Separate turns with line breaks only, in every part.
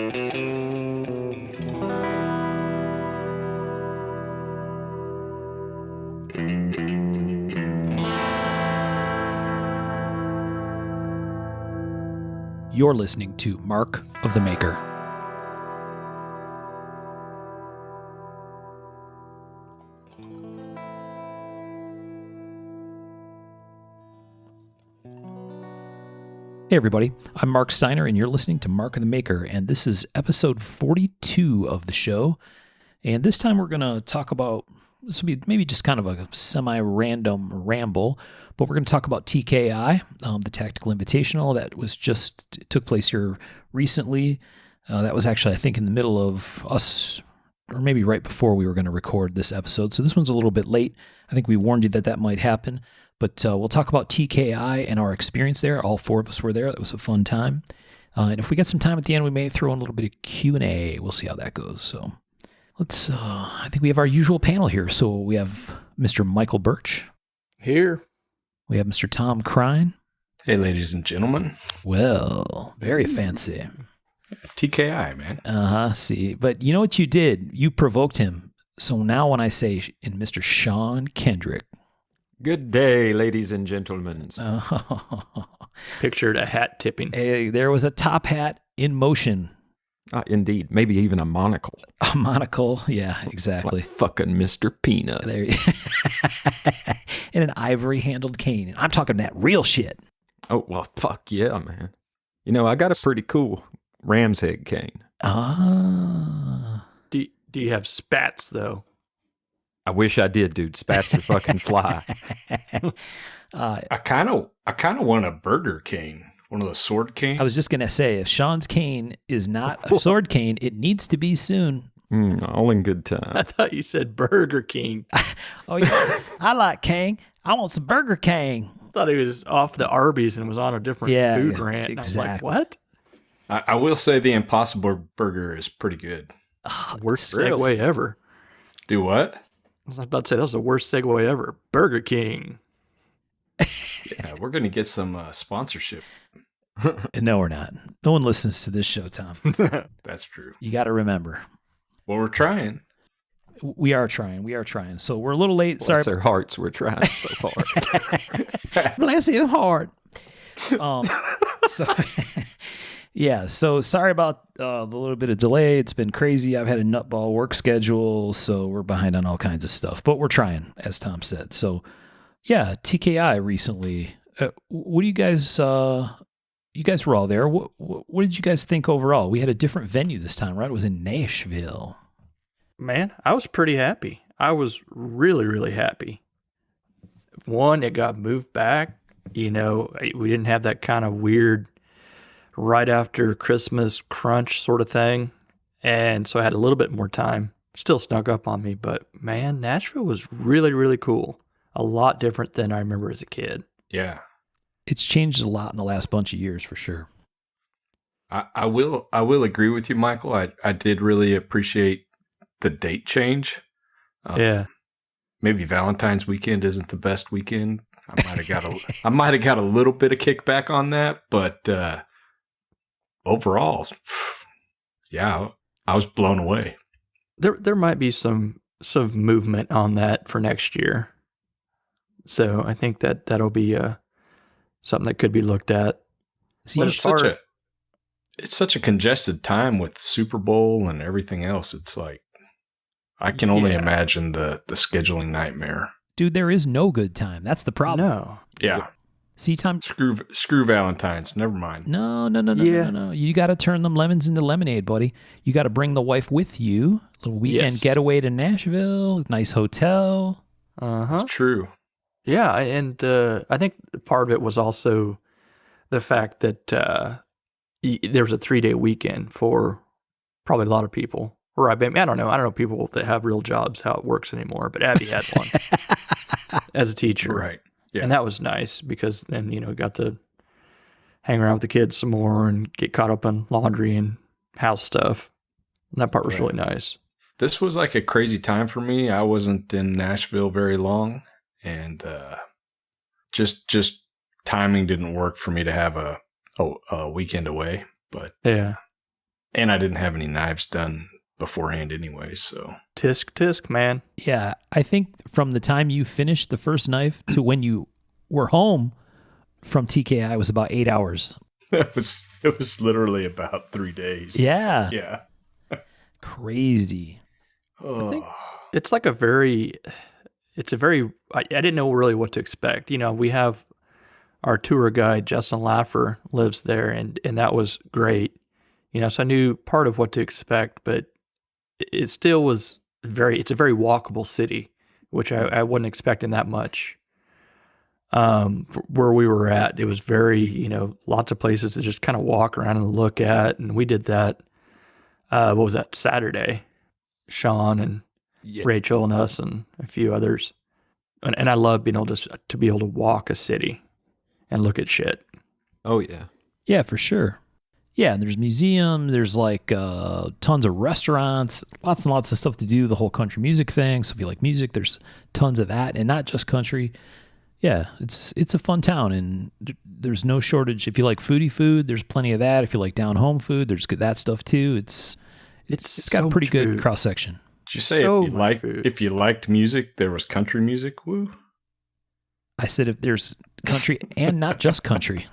You're listening to Mark of the Maker. Hey everybody, I'm Mark Steiner and you're listening to Mark of the Maker, and this is episode 42 of the show. And this time we're going to talk about, this will be maybe just kind of a semi-random ramble, but we're going to talk about TKI, the Tactical Invitational that was just took place here recently. That was actually, I think, in the middle of us, or maybe right before we were going to record this episode. So this one's a little bit late. I think we warned you that might happen, but we'll talk about TKI and our experience there. All four of us were there. That was a fun time. And if we get some time at the end, we may throw in a little bit of Q&A. We'll see how that goes. So let's, I think we have our usual panel here. So we have Mr. Michael Birch.
Here.
We have Mr. Tom Crine.
Hey, ladies and gentlemen.
Well, very fancy.
TKI, man.
See. But you know what you did? You provoked him. So now when I say in Mr. Sean Kendrick.
Good day, ladies and gentlemen.
Pictured a hat tipping.
Hey, there was a top hat in motion.
Indeed. Maybe even a monocle.
A monocle. Yeah, exactly.
Like fucking Mr. Peanut.
There and an ivory-handled cane. I'm talking that real shit.
Oh, well, fuck yeah, man. You know, I got a pretty cool ram's head cane.
Do you have spats, though?
I wish I did, dude. Spats are fucking fly.
I kind of want a burger cane. One of those sword canes.
I was just going to say, if Sean's cane is not a sword cane, it needs to be soon.
All in good time.
I thought you said Burger King.
Oh, yeah. I like King. I want some Burger King.
I thought he was off the Arby's and was on a different food rant.
Exactly.
I was like, what?
I will say the Impossible Burger is pretty good.
Worst segue ever.
Do what?
I was about to say, that was the worst segue ever. Burger King.
Yeah, we're going to get some sponsorship.
No, we're not. No one listens to this show, Tom.
That's true.
You got to remember.
Well, we're trying.
We are trying. So we're a little late.
Bless
Sorry.
their hearts. We're trying so hard.
Bless your heart. So yeah. So sorry about the little bit of delay. It's been crazy. I've had a nutball work schedule, so we're behind on all kinds of stuff. But we're trying, as Tom said. So yeah, TKI recently. What do you guys? You guys were all there. What did you guys think overall? We had a different venue this time, right? It was in Nashville.
Man, I was pretty happy. I was really, really happy. One, it got moved back. You know, we didn't have that kind of weird right after Christmas crunch sort of thing. And so I had a little bit more time. Still snuck up on me, but man, Nashville was really, really cool. A lot different than I remember as a kid.
Yeah.
It's changed a lot in the last bunch of years for sure.
I will agree with you, Michael. I did really appreciate the date change.
Yeah.
Maybe Valentine's weekend isn't the best weekend. I might have got a little bit of kickback on that, but overall, yeah, I was blown away.
There might be some movement on that for next year. So I think that'll be something that could be looked at.
See,
it's such a congested time with Super Bowl and everything else. It's like, I can only imagine the scheduling nightmare.
Dude, there is no good time. That's the problem.
No.
Yeah.
See, Tom.
Screw Valentine's. Never mind.
No. You got to turn them lemons into lemonade, buddy. You got to bring the wife with you. A little weekend getaway to Nashville. Nice hotel.
Uh-huh.
It's true.
Yeah, and I think part of it was also the fact that there was a 3-day weekend for probably a lot of people. Or I don't know people that have real jobs, how it works anymore, but Abby had one as a teacher.
Right. Yeah.
And that was nice because then, got to hang around with the kids some more and get caught up on laundry and house stuff. And that part was really nice.
This was like a crazy time for me. I wasn't in Nashville very long, and just timing didn't work for me to have a weekend away. But
yeah,
And I didn't have any knives done beforehand anyway, so.
Tisk, man.
Yeah, I think from the time you finished the first knife to when you were home from TKI was about 8 hours.
It was literally about 3 days.
Yeah.
Yeah.
Crazy.
Oh.
I think it's like I didn't know really what to expect. You know, we have our tour guide, Justin Laffer, lives there, and that was great. You know, so I knew part of what to expect, but it still was it's a very walkable city, which I wasn't expecting that much. Where we were at, it was very, you know, lots of places to just kind of walk around and look at. And we did that, what was that, Saturday? Sean and Rachel and us and a few others. And I love being able to be able to walk a city and look at shit.
Oh, yeah.
Yeah, for sure. Yeah, and there's museums, there's like tons of restaurants, lots and lots of stuff to do, the whole country music thing. So if you like music, there's tons of that, and not just country. Yeah, it's a fun town, and there's no shortage. If you like foodie food, there's plenty of that. If you like down home food, there's that stuff too. It's got
so
a pretty
much
good
food.
cross section.
Did you say
So
if you
much food.
if you liked music, there was country music? Woo.
I said if there's country and not just country.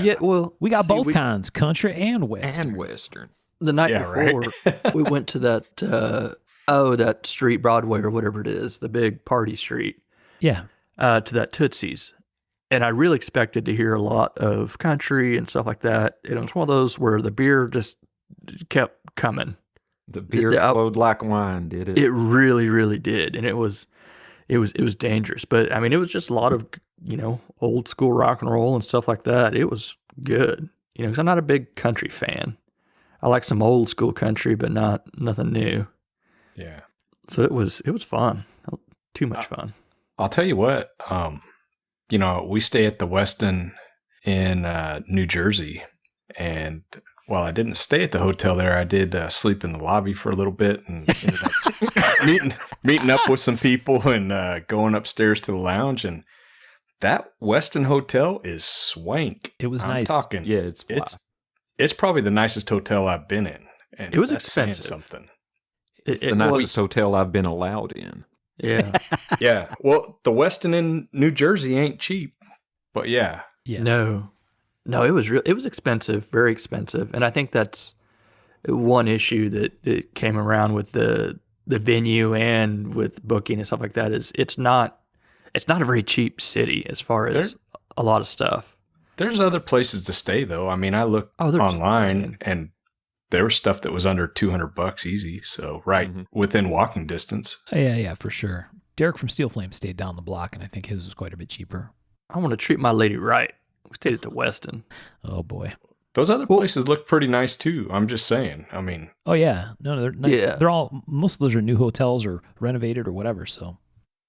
Yeah, well,
We got
see,
both kinds, country and western.
And Western.
The night
Yeah,
before,
right.
we went to that that street, Broadway or whatever it is, the big party street,
Yeah.
to that Tootsie's. And I really expected to hear a lot of country and stuff like that. And it was one of those where the beer just kept coming.
The beer
The-
flowed like wine, did it?
It really, really did. And it was dangerous. But I mean, it was just a lot of, you know, old school rock and roll and stuff like that. It was good, you know, because I'm not a big country fan. I like some old school country, but nothing new.
Yeah.
So it was fun. Too much fun.
I'll tell you what, you know, we stay at the Westin in New Jersey, and while I didn't stay at the hotel there, I did sleep in the lobby for a little bit and ended up meeting up with some people and going upstairs to the lounge. And that Westin hotel is swank.
It was
I'm
nice.
talking,
Yeah, it's fly.
it's probably the nicest hotel I've been in. And
It was
that's saying
expensive.
something.
It's the nicest hotel I've been allowed in.
Yeah.
Yeah. Well, the Westin in New Jersey ain't cheap, but yeah.
Yeah.
No, it was it was expensive, very expensive. And I think that's one issue that it came around with the venue and with booking and stuff like that is it's not a very cheap city as far as a lot of stuff.
There's other places to stay though. I mean, I looked
there's-
online and there was stuff that was under $200 easy. So within walking distance.
Yeah, for sure. Derek from Steel Flame stayed down the block, and I think his was quite a bit cheaper.
I want to treat my lady right. We stayed at the Westin.
Oh boy.
Those other places look pretty nice too. I'm just saying. I mean,
Oh yeah. No, they're nice.
Yeah.
They're all, most of those are new hotels or renovated or whatever. So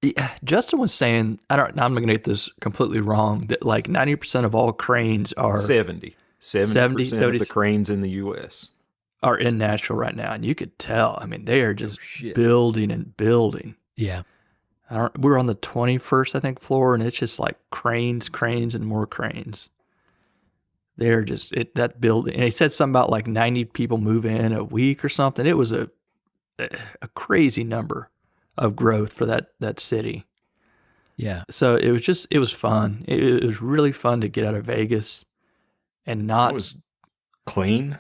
Yeah, Justin was saying, I'm going to get this completely wrong, that like 90% of all cranes are
70% of the cranes in the U.S.
are in Nashville right now, and you could tell. I mean, they are just
shit.
building and building.
yeah.
We're on the 21st, I think, floor, and it's just like cranes, and more cranes. They're just that building. And he said something about like 90 people move in a week or something. It was a crazy number of growth for that city.
Yeah.
So it was fun. It was really fun to get out of Vegas and not.
it was clean.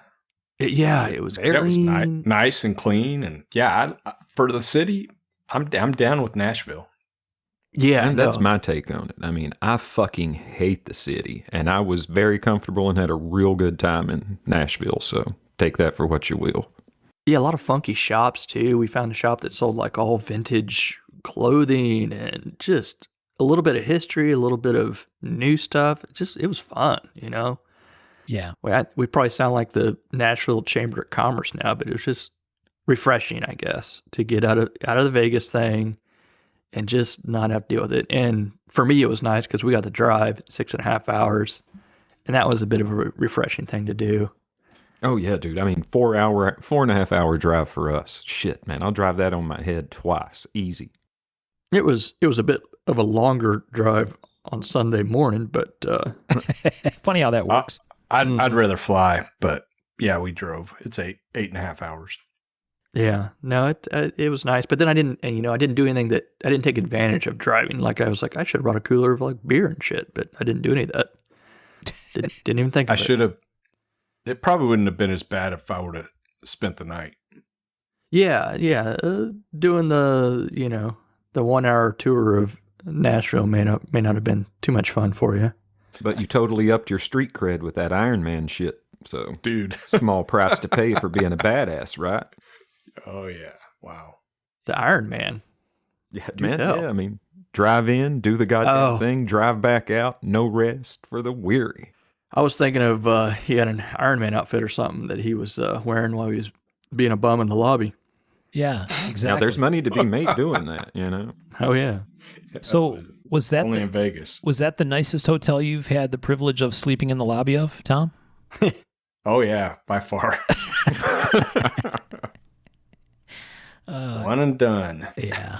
It was
It was
clean.
nice and clean. And yeah, for the city, I'm down with Nashville.
Yeah,
And that's
no.
my take on it. I mean, I fucking hate the city, and I was very comfortable and had a real good time in Nashville. So take that for what you will.
Yeah, a lot of funky shops too. We found a shop that sold like all vintage clothing and just a little bit of history, a little bit of new stuff. It was fun, you know.
Yeah.
We probably sound like the Nashville Chamber of Commerce now, but it was just refreshing, I guess, to get out of the Vegas thing and just not have to deal with it. And for me, it was nice because we got to drive 6.5 hours, and that was a bit of a refreshing thing to do.
Oh yeah, dude. I mean, 4.5 hour drive for us. Shit, man. I'll drive that on my head twice. Easy.
It was a bit of a longer drive on Sunday morning, but
Funny how that works.
I'd rather fly, but Yeah, we drove. It's 8.5 hours.
Yeah, no, it was nice, but then I didn't do anything that I didn't take advantage of driving. Like I was like, I should have brought a cooler of like beer and shit, but I didn't do any of that. Didn't even think of
I
it.
should have. It probably wouldn't have been as bad if I would have spent the night.
Yeah, doing the 1 hour tour of Nashville may not have been too much fun for you.
But you totally upped your street cred with that Iron Man shit. So,
Dude.
small price to pay for being a badass, right?
Oh, yeah. Wow.
The Iron Man.
Yeah,
Do
man.
tell.
Yeah, I mean, drive in, do the goddamn
Oh.
thing, drive back out, no rest for the weary.
I was thinking of he had an Iron Man outfit or something that he was wearing while he was being a bum in the lobby.
Yeah, exactly.
Now, there's money to be made doing that, you know?
Oh yeah.
So was that
Only in Vegas.
was that the nicest hotel you've had the privilege of sleeping in the lobby of, Tom?
Oh, yeah, by far. One and done.
Yeah.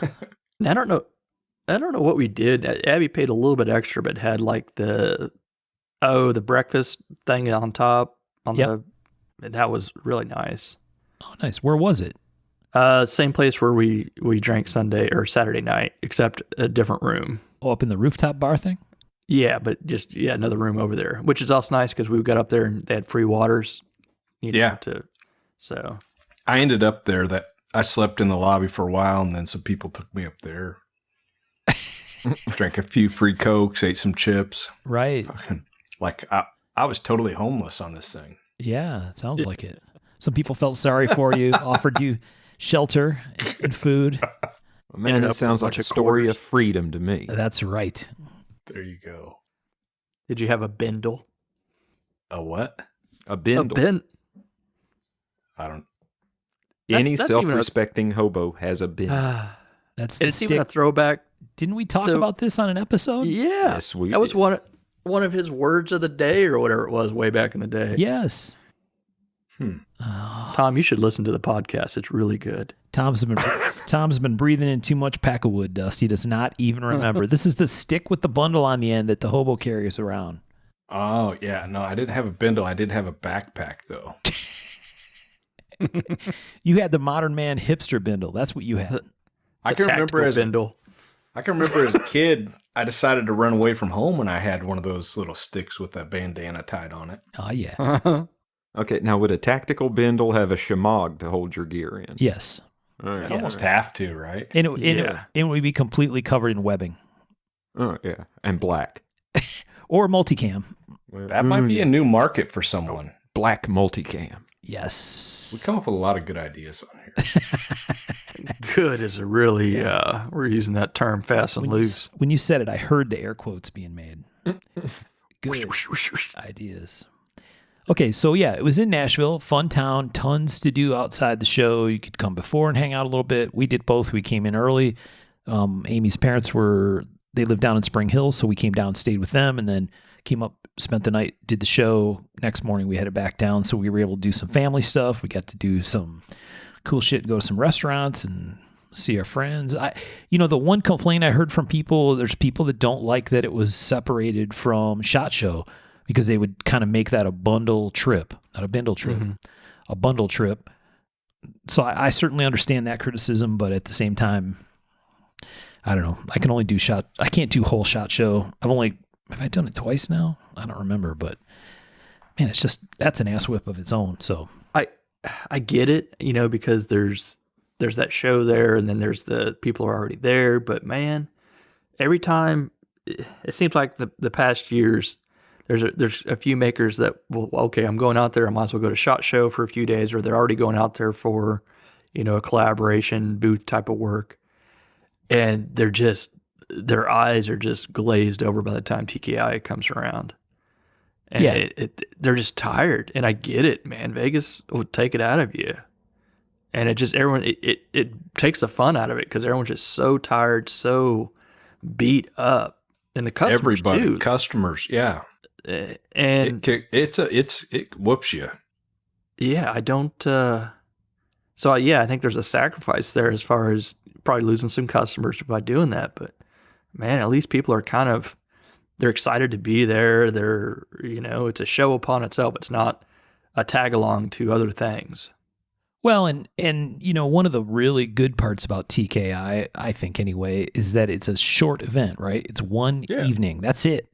I don't know what we did. Abby paid a little bit extra, but had like the breakfast thing on top. That was really nice.
Oh, nice. Where was it?
Same place where we drank Sunday or Saturday night, except a different room.
Oh, up in the rooftop bar thing?
Yeah, but just another room over there, which is also nice because we got up there and they had free waters. So
I ended up there that I slept in the lobby for a while, and then some people took me up there. Drank a few free Cokes, ate some chips.
Right.
Like I was totally homeless on this thing.
Yeah, it sounds like it. Some people felt sorry for you, offered you shelter and food.
Well, man, that sounds like a story of freedom to me.
That's right.
There you go.
Did you have a bindle?
A what?
A bindle.
I don't.
Any
that's
self-respecting hobo has a bindle.
That's the
It's even
stick.
a throwback.
Didn't we talk about this on an episode?
Yeah,
Yes, we
that was
did.
one of his words of the day or whatever it was way back in the day.
Yes.
Tom, you should listen to the podcast. It's really good.
Tom's been breathing in too much pack of wood dust. He does not even remember. This is the stick with the bundle on the end that the hobo carries around.
Oh, yeah. No, I didn't have a bindle. I did have a backpack, though.
You had the modern man hipster bindle. That's what you had.
I can remember as
bindle.
a kid, I decided to run away from home, and I had one of those little sticks with a bandana tied on it.
Oh, yeah.
Okay, now would a tactical bindle have a shamog to hold your gear in?
Yes.
All right.
You almost have to, right?
And it would be completely covered in webbing.
Oh, yeah. And black.
Or multicam.
That might be a new market for someone.
Black multicam.
Yes.
We come up with a lot of good ideas on here.
Good is a really, we're using that term fast and loose.
When you said it, I heard the air quotes being made. Good ideas. Okay, so yeah, it was in Nashville, fun town, tons to do outside the show. You could come before and hang out a little bit. We did both. We came in early. Amy's parents they lived down in Spring Hill, so we came down, stayed with them, and then came up, spent the night, did the show. Next morning, we headed back down, so we were able to do some family stuff. We got to do some cool shit and go to some restaurants and see our friends. The one complaint I heard from people, there's people that don't like that it was separated from SHOT Show because they would kind of make that a bundle trip, not a bindle trip, a bundle trip. So I certainly understand that criticism, but at the same time, I don't know. I can only do I can't do whole SHOT Show. Have I done it twice now? I don't remember, but man, that's an ass whip of its own. So
I get it, because there's that show there and then there's the people who are already there. But man, every time it seems like the past years, there's a few makers that okay, I'm going out there. I might as well go to SHOT Show for a few days, or they're already going out there for, a collaboration booth type of work. And their eyes are just glazed over by the time TKI comes around. And
yeah,
they're just tired. And I get it, man. Vegas will take it out of you. And it takes the fun out of it because everyone's just so tired, so beat up. And the customers too.
Customers, yeah.
And
it whoops you.
Yeah, I don't. So I think there's a sacrifice there as far as probably losing some customers by doing that. But man, at least people are they're excited to be there. They're, it's a show upon itself. It's not a tag along to other things.
Well, and you know, one of the really good parts about TKI, I think anyway, is that it's a short event, right? It's one evening. That's it.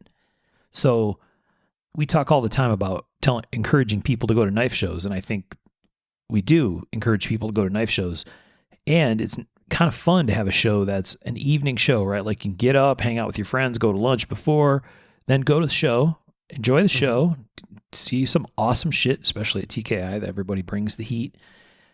So we talk all the time about encouraging people to go to knife shows, and I think we do encourage people to go to knife shows. And it's kind of fun to have a show that's an evening show, right? Like you can get up, hang out with your friends, go to lunch before, then go to the show, enjoy the show, see some awesome shit, especially at TKI, that everybody brings the heat.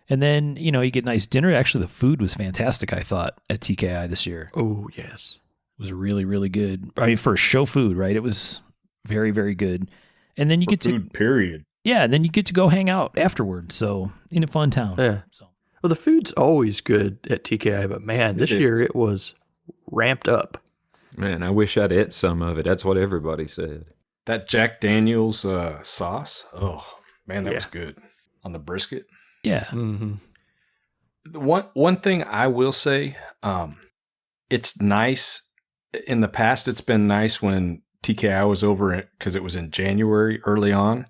And then, you know, you get nice dinner. Actually, the food was fantastic, I thought, at TKI this year.
Oh, yes.
It was really, really good. I mean, for show food, right? It was very, very good. And then you get
food, period.
Yeah, and then you get to go hang out afterwards. So, in a fun town.
Yeah.
So.
Well, the food's always good at TKI, but man, this year it was ramped up.
Man, I wish I'd ate some of it. That's what everybody said.
That Jack Daniels sauce, oh, man, that was good. On the brisket.
Yeah.
Mm-hmm.
One thing I will say, it's nice. In the past, it's been nice when TKI was over because it was in January early on,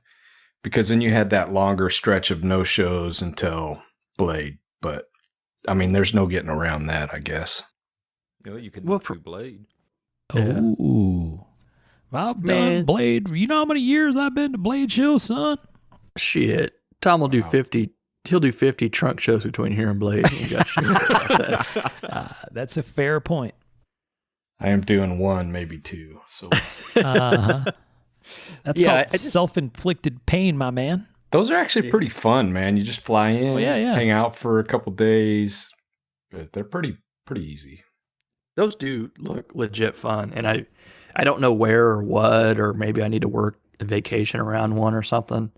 because then you had that longer stretch of no shows until Blade. But I mean, there's no getting around that, I guess.
You know, you can
do
Blade.
Oh, I've done Blade. You know how many years I've been to Blade shows, son?
Shit, Tom will do 50. He'll do 50 trunk shows between here and Blade.
That's a fair point.
I am doing one, maybe two. So
that's called self-inflicted pain, my man.
Those are actually pretty fun, man. You just fly in, hang out for a couple days. But they're pretty easy.
Those do look legit fun, and I don't know where or what, or maybe I need to work a vacation around one or something.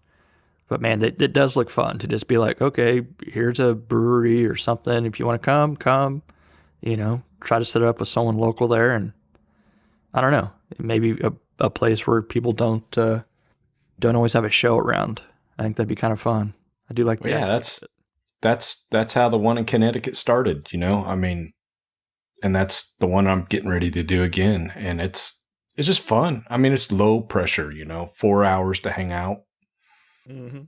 But man, it does look fun to just be like, okay, here's a brewery or something. If you want to come, you know, try to set it up with someone local there. And I don't know, maybe a place where people don't always have a show around. I think that'd be kind of fun. I do like that.
Yeah, that's how the one in Connecticut started, you know, I mean, and that's the one I'm getting ready to do again. And it's just fun. I mean, it's low pressure, you know, 4 hours to hang out.
Mm-hmm.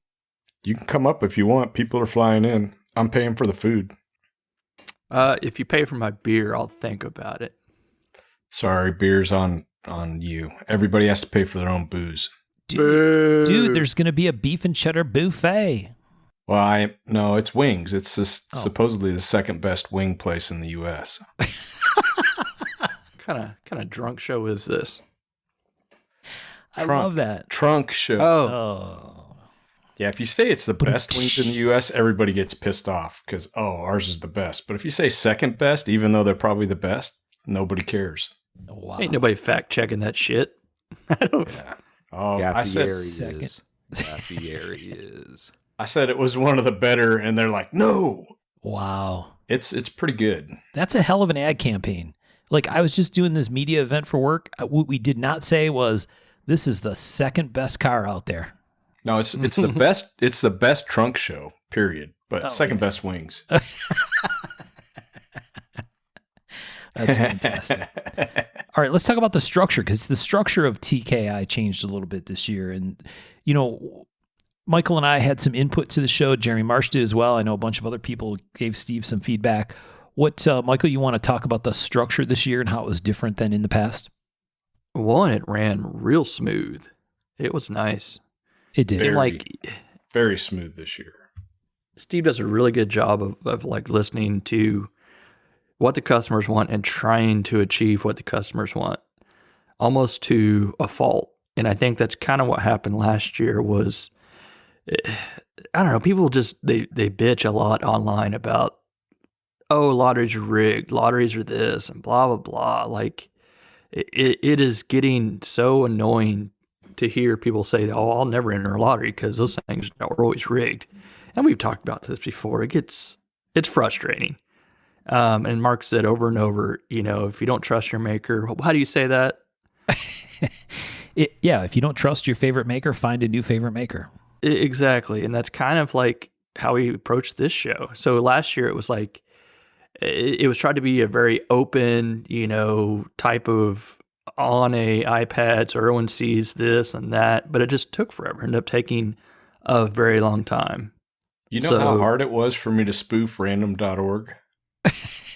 You can come up if you want. People are flying in. I'm paying for the food.
If you pay for my beer, I'll think about it.
Sorry, beer's on you. Everybody has to pay for their own booze.
Dude, there's going to be a beef and cheddar buffet.
Well, no, it's wings. It's supposedly the second best wing place in the U.S.
Kind of drunk show is this?
I love that.
Trunk show.
Oh.
Yeah, if you say it's the best wings in the U.S., everybody gets pissed off because, ours is the best. But if you say second best, even though they're probably the best, nobody cares.
Wow. Ain't nobody fact checking that shit. I don't.
Yeah. Oh, I said
second. Is.
I said it was one of the better, and they're like, no.
Wow.
It's pretty good.
That's a hell of an ad campaign. Like, I was just doing this media event for work. What we did not say was, this is the second best car out there.
No, it's the best. It's the best trunk show, period. But second best wings.
That's fantastic. All right, let's talk about the structure, because the structure of TKI changed a little bit this year. And, you know, Michael and I had some input to the show. Jeremy Marsh did as well. I know a bunch of other people gave Steve some feedback. What, Michael, you want to talk about the structure this year and how it was different than in the past?
One, it ran real smooth. It was nice.
It did.
Very smooth this year.
Steve does a really good job of like listening to what the customers want and trying to achieve what the customers want, almost to a fault. And I think that's kind of what happened last year was, I don't know, people just, they bitch a lot online about, lotteries are rigged, lotteries are this, and blah, blah, blah. Like, it is getting so annoying to hear people say, I'll never enter a lottery because those things are always rigged. And we've talked about this before. It's frustrating. And Mark said over and over, you know, if you don't trust your maker, how do you say that?
If you don't trust your favorite maker, find a new favorite maker.
Exactly. And that's kind of like how we approached this show. So last year it was like, it was tried to be a very open, you know, type of on a iPad, so everyone sees this and that, but it just took forever. It ended up taking a very long time.
You know how hard it was for me to spoof random.org?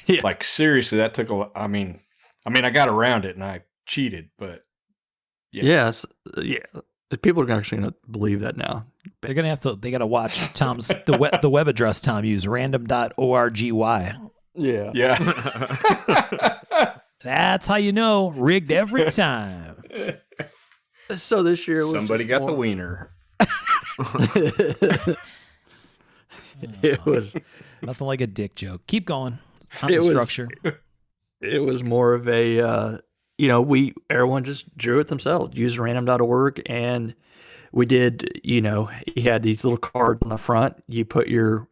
Yeah.
Like, seriously, that took a lot. I mean, I got around it and I cheated, but yeah.
Yes. Yeah. People are actually going to believe that now.
They're gonna have to. They gotta watch Tom's the web address Tom used, random.orgy.
Yeah.
Yeah.
That's how you know rigged every time.
So this year was
Somebody got the wiener.
It was
Nothing like a dick joke. Keep going. On
It
the
was-
structure.
it was more of a everyone just drew it themselves, used random.org, and we did, you had these little cards on the front. You put your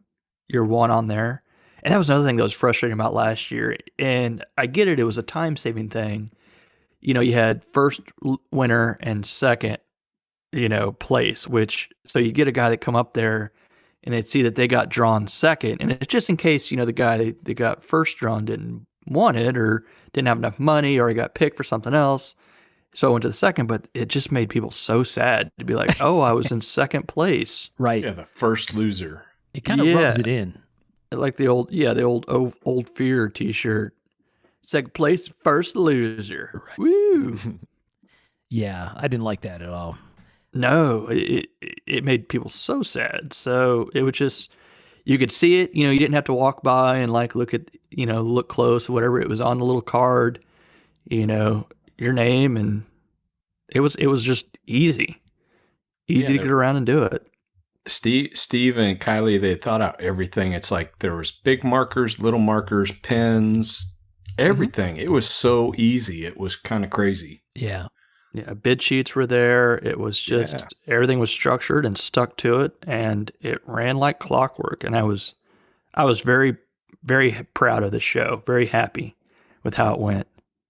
one on there. And that was another thing that was frustrating about last year. And I get it, it was a time-saving thing. You had first winner and second, place, so you get a guy that come up there and they'd see that they got drawn second. And it's just in case, the guy that got first drawn didn't want it or didn't have enough money or he got picked for something else. So I went to the second, but it just made people so sad to be like, oh, I was in second place.
Right.
Yeah, the first loser.
It kind of rubs it in.
Like the old Fear t-shirt. Second place, first loser. Right. Woo.
Yeah, I didn't like that at all.
No, it made people so sad. So it was just, you could see it, you didn't have to walk by and like look close, whatever. It was on the little card, your name, and it was just easy to get around and do it.
Steve and Kylie, they thought out everything. It's like there was big markers, little markers, pens, everything. It was so easy. It was kind of crazy.
Yeah.
Yeah, bid sheets were there. It was just everything was structured and stuck to it, and it ran like clockwork. And I was very, very proud of the show. Very happy with how it went.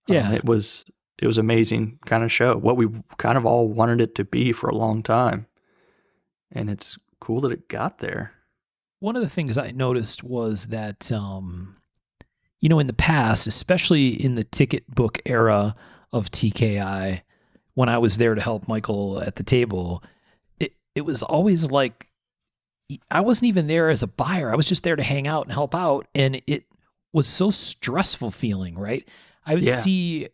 Yeah,
it was amazing kind of show. What we kind of all wanted it to be for a long time, and it's cool that it got there.
One of the things I noticed was that, in the past, especially in the ticket book era of TKI, when I was there to help Michael at the table, it was always like, I wasn't even there as a buyer. I was just there to hang out and help out. And it was so stressful feeling, right? I would see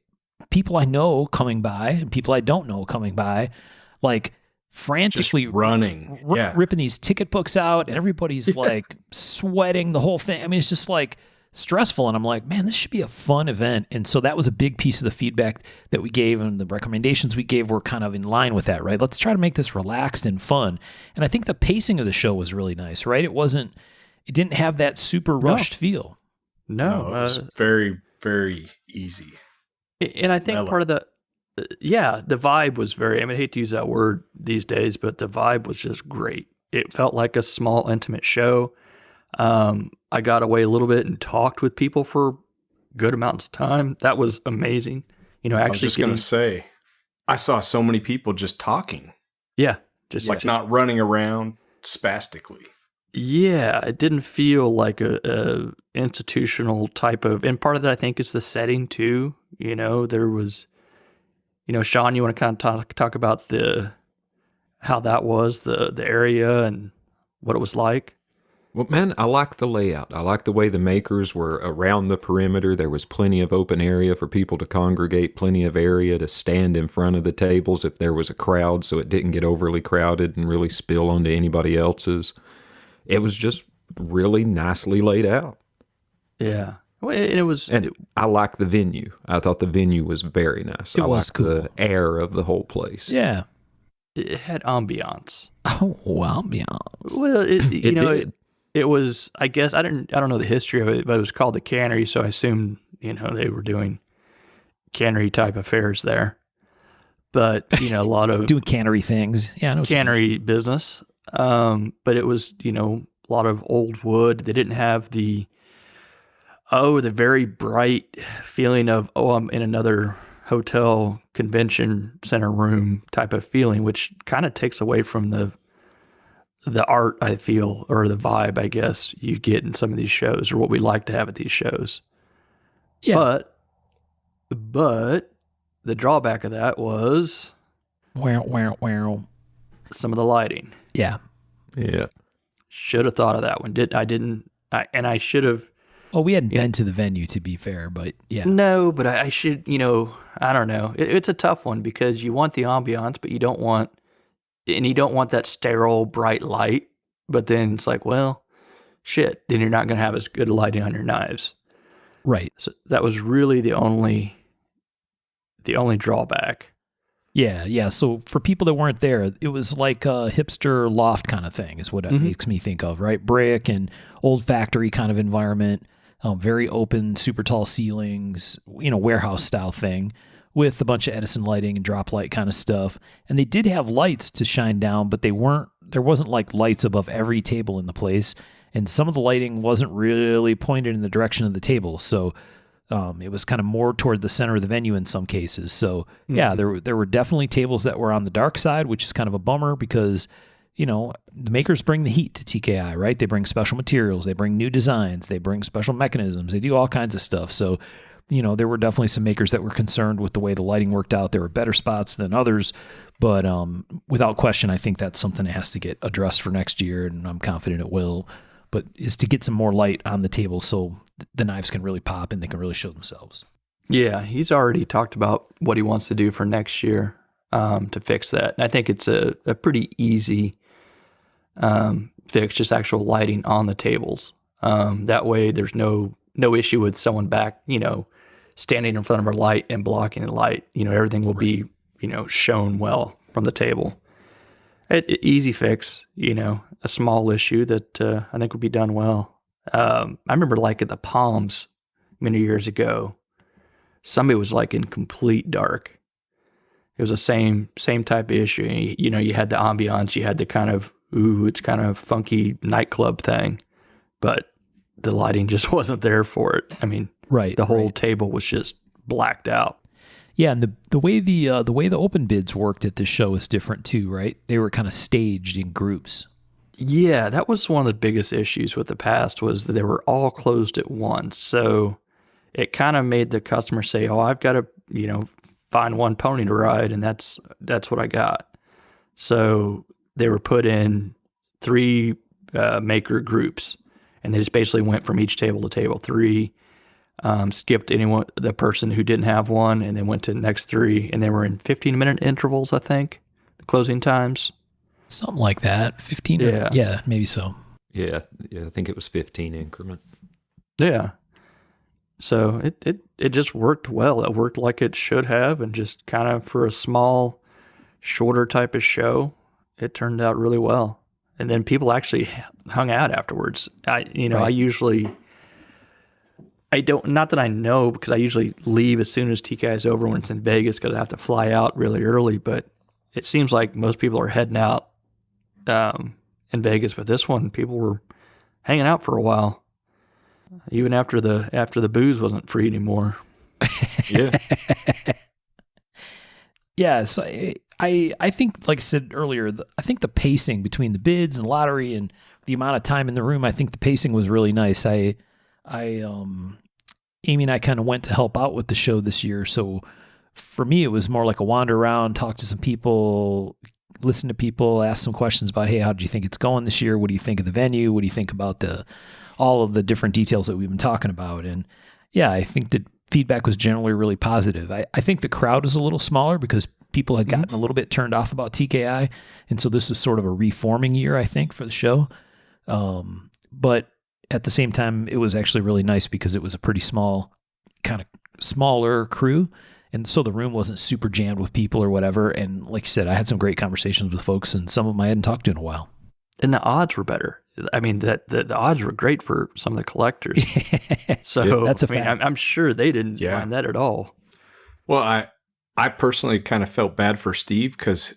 people I know coming by and people I don't know coming by, like frantically
just running,
ripping these ticket books out, and everybody's like sweating the whole thing. I mean, it's just like stressful. And I'm like, man, this should be a fun event. And so that was a big piece of the feedback that we gave, and the recommendations we gave were kind of in line with that, right? Let's try to make this relaxed and fun. And I think the pacing of the show was really nice, right? It didn't have that super rushed feel.
No,
it was very, very easy.
And I think part of the vibe was very, I hate to use that word these days, but the vibe was just great. It felt like a small, intimate show. I got away a little bit and talked with people for good amounts of time. That was amazing. Actually,
I was just going to say, I saw so many people just talking.
Yeah. Just
not running around spastically.
Yeah. It didn't feel like a institutional type of, and part of that I think is the setting too. There was, Sean, you want to kind of talk about how that was, the area and what it was like?
Well, man, I like the layout. I like the way the makers were around the perimeter. There was plenty of open area for people to congregate, plenty of area to stand in front of the tables if there was a crowd, so it didn't get overly crowded and really spill onto anybody else's. It was just really nicely laid out.
Yeah. And
I like the venue. I thought the venue was very nice. I liked the air of the whole place.
Yeah.
It had ambiance.
Oh, ambiance.
Well, it
did.
It was, I guess, I don't know the history of it, but it was called the Cannery, so I assumed, they were doing cannery type affairs there. But, a lot of
doing cannery things. Yeah, I know
cannery business. But it was, a lot of old wood. They didn't have the very bright feeling of, I'm in another hotel convention center room type of feeling, which kind of takes away from the art, I feel, or the vibe, I guess, you get in some of these shows, or what we like to have at these shows. Yeah. But the drawback of that was
wow.
some of the lighting.
Yeah.
Yeah.
Should have thought of that one. I should have.
Well, we hadn't been to the venue, to be fair, but yeah.
No, but I should, I don't know. It's a tough one because you want the ambiance, but you don't want that sterile, bright light. But then it's like, well, shit, then you're not going to have as good lighting on your knives.
Right.
So that was really the only drawback.
Yeah. So for people that weren't there, it was like a hipster loft kind of thing is what it makes me think of, right? Brick and old factory kind of environment, very open, super tall ceilings, warehouse style thing with a bunch of Edison lighting and drop light kind of stuff. And they did have lights to shine down, but there wasn't like lights above every table in the place. And some of the lighting wasn't really pointed in the direction of the table. So it was kind of more toward the center of the venue in some cases. So yeah, there were definitely tables that were on the dark side, which is kind of a bummer because, the makers bring the heat to TKI, right? They bring special materials, they bring new designs, they bring special mechanisms, they do all kinds of stuff. So, there were definitely some makers that were concerned with the way the lighting worked out. There were better spots than others, but without question, I think that's something that has to get addressed for next year, and I'm confident it will. But is to get some more light on the table so the knives can really pop and they can really show themselves.
Yeah, he's already talked about what he wants to do for next year to fix that. And I think it's a pretty easy fix, just actual lighting on the tables. That way there's no issue with someone back, standing in front of a light and blocking the light. Everything will be, shown well from the table. Easy fix, a small issue that I think would be done well. I remember like at the Palms many years ago, somebody was like in complete dark. It was the same type of issue. You had the ambiance, you had the kind of, it's kind of funky nightclub thing, but the lighting just wasn't there for it. I mean, the whole table was just blacked out.
Yeah, and the way the open bids worked at this show is different too, right? They were kind of staged in groups.
Yeah, that was one of the biggest issues with the past was that they were all closed at once. So it kind of made the customer say, "Oh, I've got to, find one pony to ride, and that's what I got." So they were put in 3 maker groups, and they just basically went from each table to table 3. Skipped the person who didn't have one, and then went to the next 3, and they were in 15-minute intervals, I think, the closing times.
Something like that. 15?
Yeah.
Yeah, maybe so.
Yeah, I think it was 15 increment.
Yeah. So it just worked well. It worked like it should have, and just kind of for a small, shorter type of show, it turned out really well. And then people actually hung out afterwards. I usually... not that I know, because I usually leave as soon as TKI is over when it's in Vegas because I have to fly out really early, but it seems like most people are heading out in Vegas. But this one, people were hanging out for a while, even after the booze wasn't free anymore.
Yeah.
Yeah, so I think, like I said earlier, I think the pacing between the bids and lottery and the amount of time in the room, I think the pacing was really nice. Amy and I kind of went to help out with the show this year. So for me, it was more like a wander around, talk to some people, listen to people, ask some questions about, hey, how did you think it's going this year? What do you think of the venue? What do you think about all of the different details that we've been talking about? And yeah, I think the feedback was generally really positive. I think the crowd was a little smaller because people had gotten a little bit turned off about TKI. And so this was sort of a reforming year, I think, for the show. But at the same time, it was actually really nice because it was a pretty small, kind of smaller crew. And so the room wasn't super jammed with people or whatever. And like you said, I had some great conversations with folks, and some of them I hadn't talked to in a while.
And the odds were better. I mean, the odds were great for some of the collectors. So
that's a fact.
I'm sure they didn't mind that at all.
Well, I personally kind of felt bad for Steve because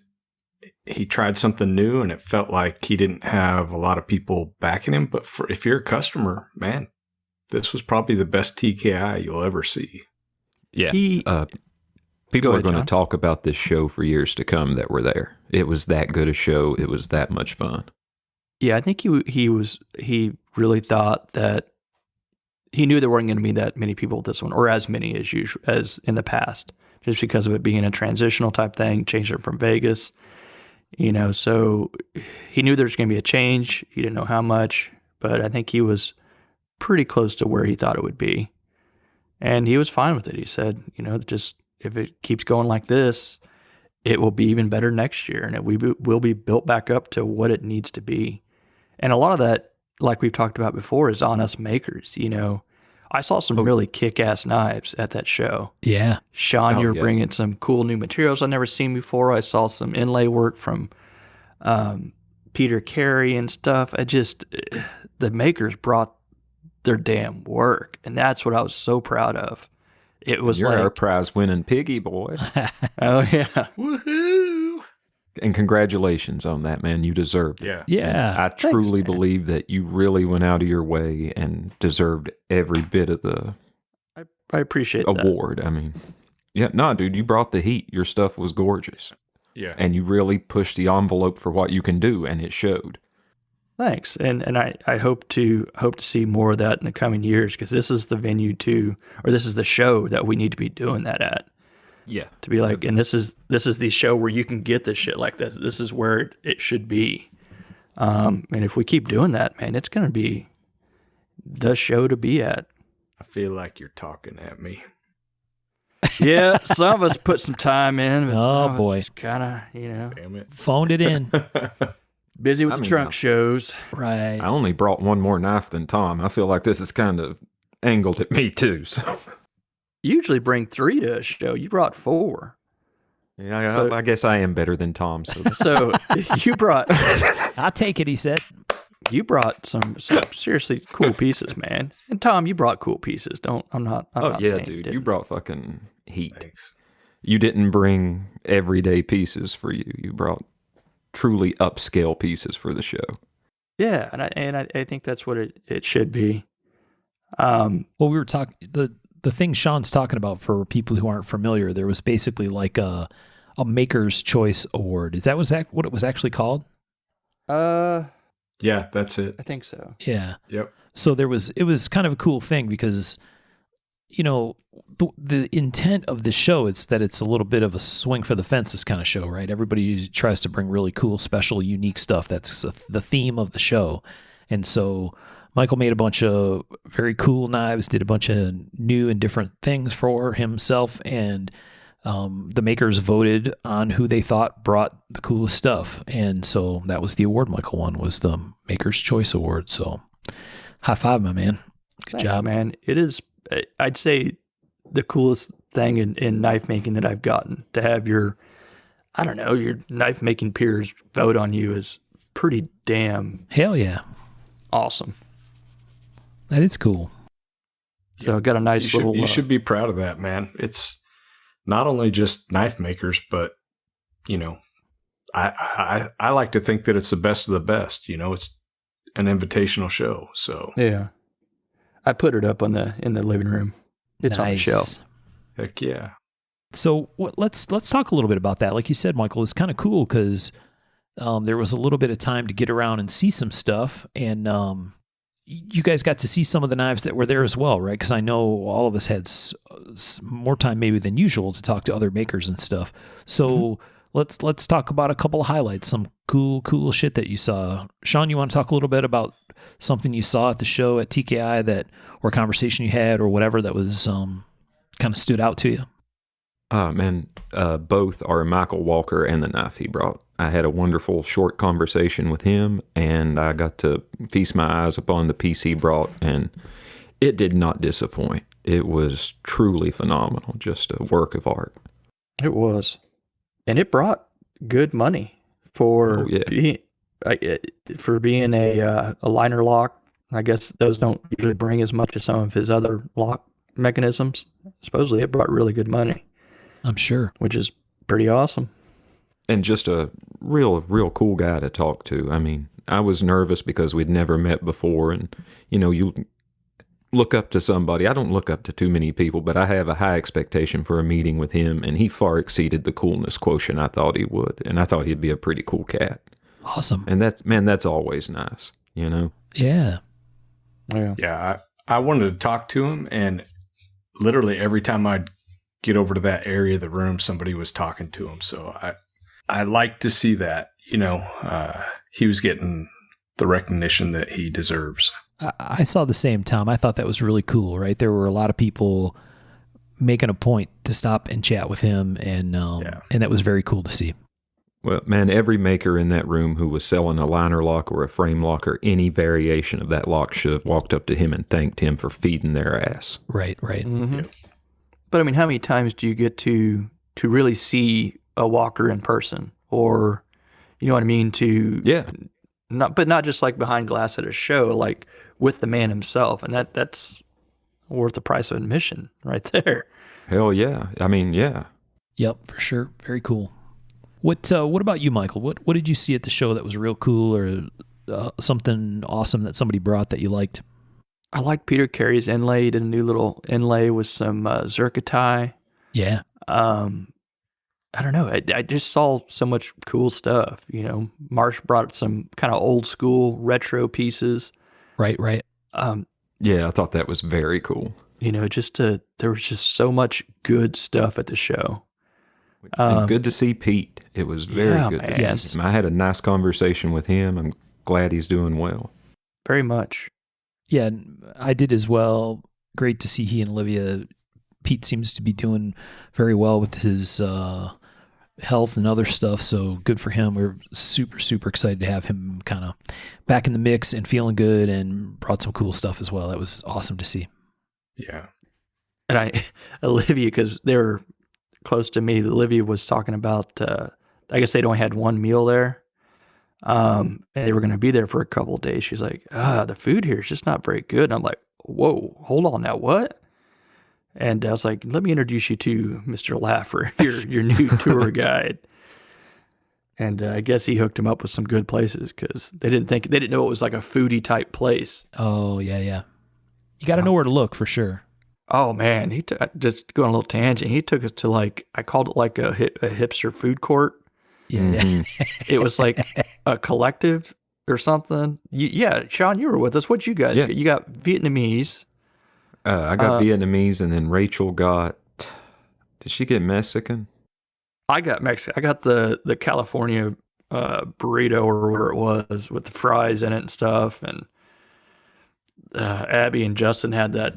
he tried something new and it felt like he didn't have a lot of people backing him. But if you're a customer, man, this was probably the best TKI you'll ever see.
Yeah. People are going to talk about this show for years to come that were there. It was that good a show. It was that much fun.
Yeah, I think he really thought that he knew there weren't going to be that many people at this one, or as many as usual as in the past, just because of it being a transitional type thing, changed it from Vegas. So he knew there was going to be a change. He didn't know how much, but I think he was pretty close to where he thought it would be. And he was fine with it. He said, just if it keeps going like this, it will be even better next year, and it will be built back up to what it needs to be. And a lot of that, like we've talked about before, is on us makers. I saw some really kick-ass knives at that show.
Yeah.
Sean, you were bringing some cool new materials I've never seen before. I saw some inlay work from Peter Carey and stuff. The makers brought their damn work, and that's what I was so proud of. It was
You're our prize-winning piggy boy.
Oh, yeah.
Woohoo!
And congratulations on that, man. You deserved it.
Yeah.
Yeah.
And I truly believe that you really went out of your way and deserved every bit of the
I appreciate
award. I mean, dude, you brought the heat. Your stuff was gorgeous.
Yeah.
And you really pushed the envelope for what you can do, and it showed.
Thanks, and I hope to see more of that in the coming years, because this is the venue this is the show that we need to be doing that at.
Yeah,
to be like, and this is the show where you can get this shit like this. This is where it should be. And if we keep doing that, man, it's gonna be the show to be at.
I feel like you're talking at me.
Yeah, some of us put some time in. But
Oh boy,
kind of
Damn it.
phoned it in.
Busy with the trunk shows.
Right.
I only brought one more knife than Tom. I feel like this is kind of angled at me too. So
You usually bring 3 to a show. You brought 4.
yeah, I guess I am better than Tom.
So you brought.
I'll take it, he said.
You brought some seriously cool pieces, man. And Tom, you brought cool pieces. I'm not
yeah,
saying
dude,
you
you brought fucking heat.
Thanks.
You didn't bring everyday pieces for you. You brought truly upscale pieces for the show.
Yeah, and I think that's what it should be.
Well, we were talking the thing Sean's talking about, for people who aren't familiar, there was basically like a Maker's Choice Award. Is that what it was actually called?
Yeah, that's it.
I think so.
Yeah.
Yep.
So it was kind of a cool thing because, the intent of the show, it's that it's a little bit of a swing for the fences kind of show, right? Everybody tries to bring really cool, special, unique stuff. That's the theme of the show. And so Michael made a bunch of very cool knives, did a bunch of new and different things for himself, and the makers voted on who they thought brought the coolest stuff. And so that was the award Michael won, was the Maker's Choice Award. So high five, my man. Good job,
man. It is, I'd say, the coolest thing in knife making that I've gotten. To have your knife making peers vote on you is pretty damn
hell yeah,
awesome.
That is cool.
So I got a nice little.
You should be proud of that, man. It's not only just knife makers, but I like to think that it's the best of the best. It's an invitational show. So
yeah, I put it up in the living room. It's on the shelf.
Heck yeah.
So let's talk a little bit about that. Like you said, Michael, it's kind of cool because there was a little bit of time to get around and see some stuff, and you guys got to see some of the knives that were there as well, right? Because I know all of us had more time maybe than usual to talk to other makers and stuff. So let's talk about a couple of highlights, some cool shit that you saw. Sean, you want to talk a little bit about something you saw at the show at TKI or a conversation you had or whatever that was kind of stood out to you?
Man, both are Michael Walker and the knife he brought. I had a wonderful short conversation with him, and I got to feast my eyes upon the piece he brought, and it did not disappoint. It was truly phenomenal, just a work of art.
It was. And it brought good money for being a liner lock. I guess those don't usually bring as much as some of his other lock mechanisms. Supposedly it brought really good money.
I'm sure.
Which is pretty awesome.
And just a real cool guy to talk to. I mean, I was nervous because we'd never met before, and you look up to somebody. I don't look up to too many people, but I have a high expectation for a meeting with him, and he far exceeded the coolness quotient I thought he would, and I thought he'd be a pretty cool cat.
Awesome.
And that's always nice,
Yeah.
Yeah, I wanted to talk to him, and literally every time I'd get over to that area of the room, somebody was talking to him. So I like to see that, he was getting the recognition that he deserves.
I saw the same, Tom. I thought that was really cool, right? There were a lot of people making a point to stop and chat with him, and that was very cool to see.
Well, man, every maker in that room who was selling a liner lock or a frame lock or any variation of that lock should have walked up to him and thanked him for feeding their ass.
Right.
Mm-hmm.
Yep.
But I mean, how many times do you get to really see a walker in person, or you know what I mean? Not just like behind glass at a show, like with the man himself, and that's worth the price of admission right there.
Hell yeah. I mean, yeah.
Yep, for sure. Very cool. What about you, Michael? What did you see at the show that was real cool, or something awesome that somebody brought that you liked?
I like Peter Carey's inlay. He did a new little inlay with some zircotai.
Yeah.
I don't know. I just saw so much cool stuff. Marsh brought some kind of old school retro pieces.
Right.
Yeah, I thought that was very cool.
There was just so much good stuff at the show.
And good to see Pete. It was very good to see him. I had a nice conversation with him. I'm glad he's doing well.
Very much.
Yeah, I did as well. Great to see he and Olivia. Pete seems to be doing very well with his health and other stuff, so good for him. We're super, super excited to have him kind of back in the mix and feeling good, and brought some cool stuff as well. That was awesome to see.
Yeah.
And Olivia, because they were close to me, Olivia was talking about, I guess they'd only had one meal there. And they were going to be there for a couple of days. She's like, the food here is just not very good. And I'm like, whoa, hold on now, what? And I was like, let me introduce you to Mr. Laffer, your new tour guide. And I guess he hooked him up with some good places, because they didn't know it was like a foodie type place.
Oh, yeah. You got to know where to look for sure.
Oh man, just going on a little tangent. He took us to I called it like a hipster food court.
Yeah.
It was like a collective or something. Sean, you were with us. What you got?
Yeah.
You got Vietnamese.
I got Vietnamese, and then Rachel got. Did she get Mexican?
I got Mexican. I got the California burrito or whatever it was with the fries in it and stuff. And Abby and Justin had that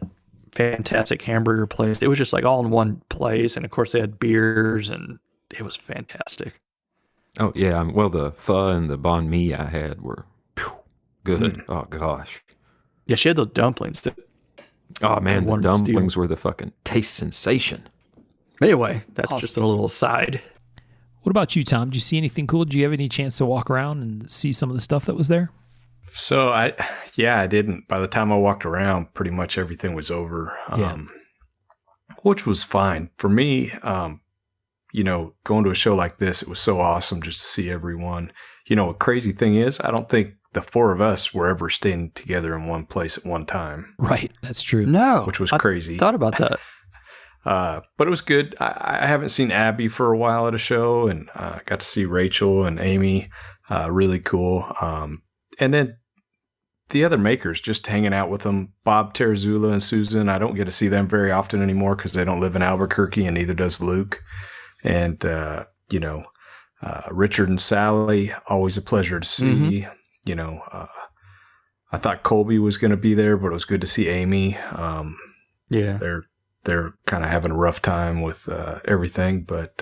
fantastic hamburger place. It was just like all in one place, and of course they had beers, and it was fantastic.
Oh yeah, well the pho and the banh mi I had were good. Oh gosh.
Yeah, she had those dumplings too.
Oh man, the dumplings were the fucking taste sensation.
Anyway, that's
awesome.
Just a little aside.
What about you, Tom? Did you see anything cool? Did you have any chance to walk around and see some of the stuff that was there?
So I didn't. By the time I walked around, pretty much everything was over, which was fine for me. Going to a show like this, it was so awesome just to see everyone. A crazy thing is, I don't think the four of us were ever staying together in one place at one time.
Right, that's true.
No,
which was crazy.
Thought about that.
But it was good. I haven't seen Abby for a while at a show, and got to see Rachel and Amy. Really cool. And then the other makers, just hanging out with them. Bob Terrazula and Susan, I don't get to see them very often anymore because they don't live in Albuquerque, and neither does Luke. And, Richard and Sally, always a pleasure to see. Mm-hmm. I thought Colby was going to be there, but it was good to see Amy. They're kind of having a rough time with everything. But,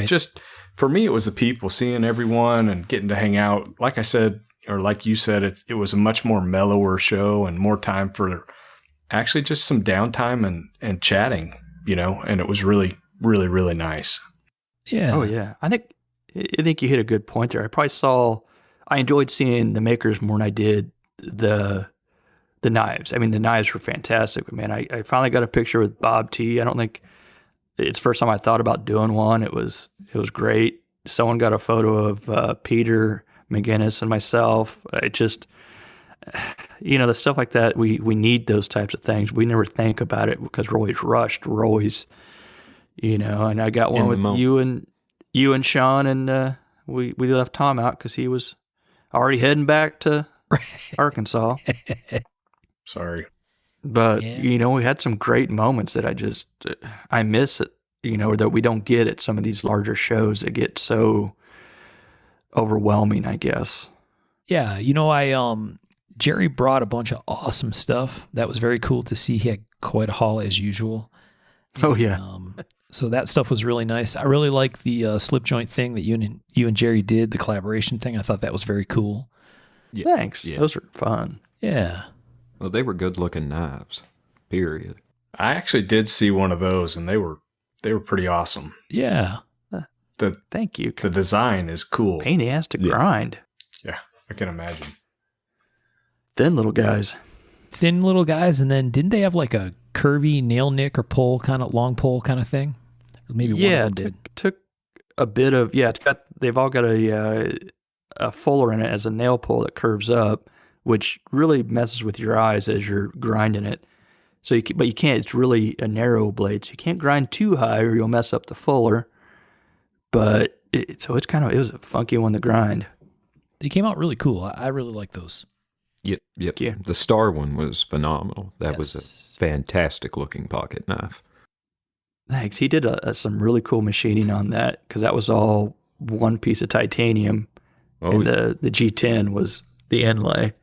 just for me, it was the people, seeing everyone and getting to hang out. Like I said, or like you said, it was a much more mellower show and more time for actually just some downtime and chatting, and it was really, really, really nice.
Yeah.
Oh yeah. I think you hit a good point there. I enjoyed seeing the makers more than I did the knives. I mean, the knives were fantastic. Man, I finally got a picture with Bob T. I don't think it's the first time I thought about doing one. It was great. Someone got a photo of Peter McGinnis and myself. It just, the stuff like that, we need those types of things. We never think about it because we're always rushed. We're always, and I got one with you and Sean, and we left Tom out because he was already heading back to Arkansas.
Sorry.
But, we had some great moments that I miss it, or that we don't get at some of these larger shows that get so overwhelming, I guess.
Yeah, Jerry brought a bunch of awesome stuff. That was very cool to see. He had quite a haul as usual.
Oh, yeah.
So that stuff was really nice. I really like the slip joint thing that you and Jerry did, the collaboration thing. I thought that was very cool.
Yeah.
Thanks.
Yeah.
Those are fun.
Yeah.
Well, they were good-looking knives. Period.
I actually did see one of those, and they were pretty awesome.
Yeah.
Thank you.
The design is cool.
Pain in the ass to grind.
Yeah, I can imagine.
Thin little guys.
Thin little guys, and then didn't they have like a curvy nail nick or pole, kind of long pole kind of thing? Maybe one of them did.
Took a bit of, they've all got a fuller in it as a nail pole that curves up, which really messes with your eyes as you're grinding it. But you can't, it's really a narrow blade, so you can't grind too high or you'll mess up the fuller. But it was a funky one to grind.
They came out really cool. I really like those.
Yep.
Yeah.
The Star one was phenomenal. That was a fantastic looking pocket knife.
Thanks. He did some really cool machining on that because that was all one piece of titanium, and the G10 was the inlay.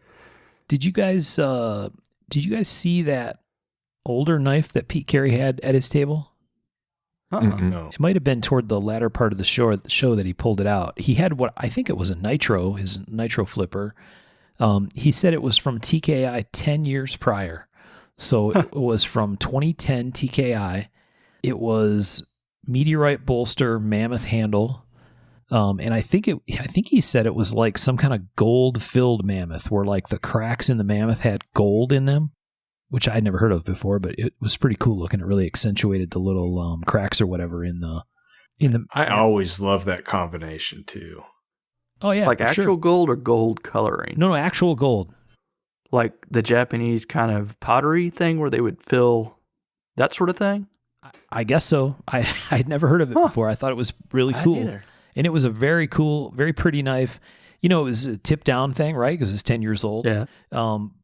Did you guys see that older knife that Pete Carey had at his table?
No.
It might have been toward the latter part of the show that he pulled it out. He had what I think it was his nitro flipper. He said it was from TKI 10 years prior. So it was from 2010 TKI. It was meteorite bolster, mammoth handle. And I think he said it was like some kind of gold filled mammoth where like the cracks in the mammoth had gold in them, which I'd never heard of before, but it was pretty cool looking. It really accentuated the little cracks or whatever in the.
I always love that combination too.
Oh yeah,
like actual
sure.
gold or gold coloring?
No, actual gold.
Like the Japanese kind of pottery thing where they would fill that sort of thing?
I guess so. I'd never heard of it before. I thought it was really cool. And it was a very cool, very pretty knife. It was a tip down thing, right? Because it's 10 years old.
Yeah.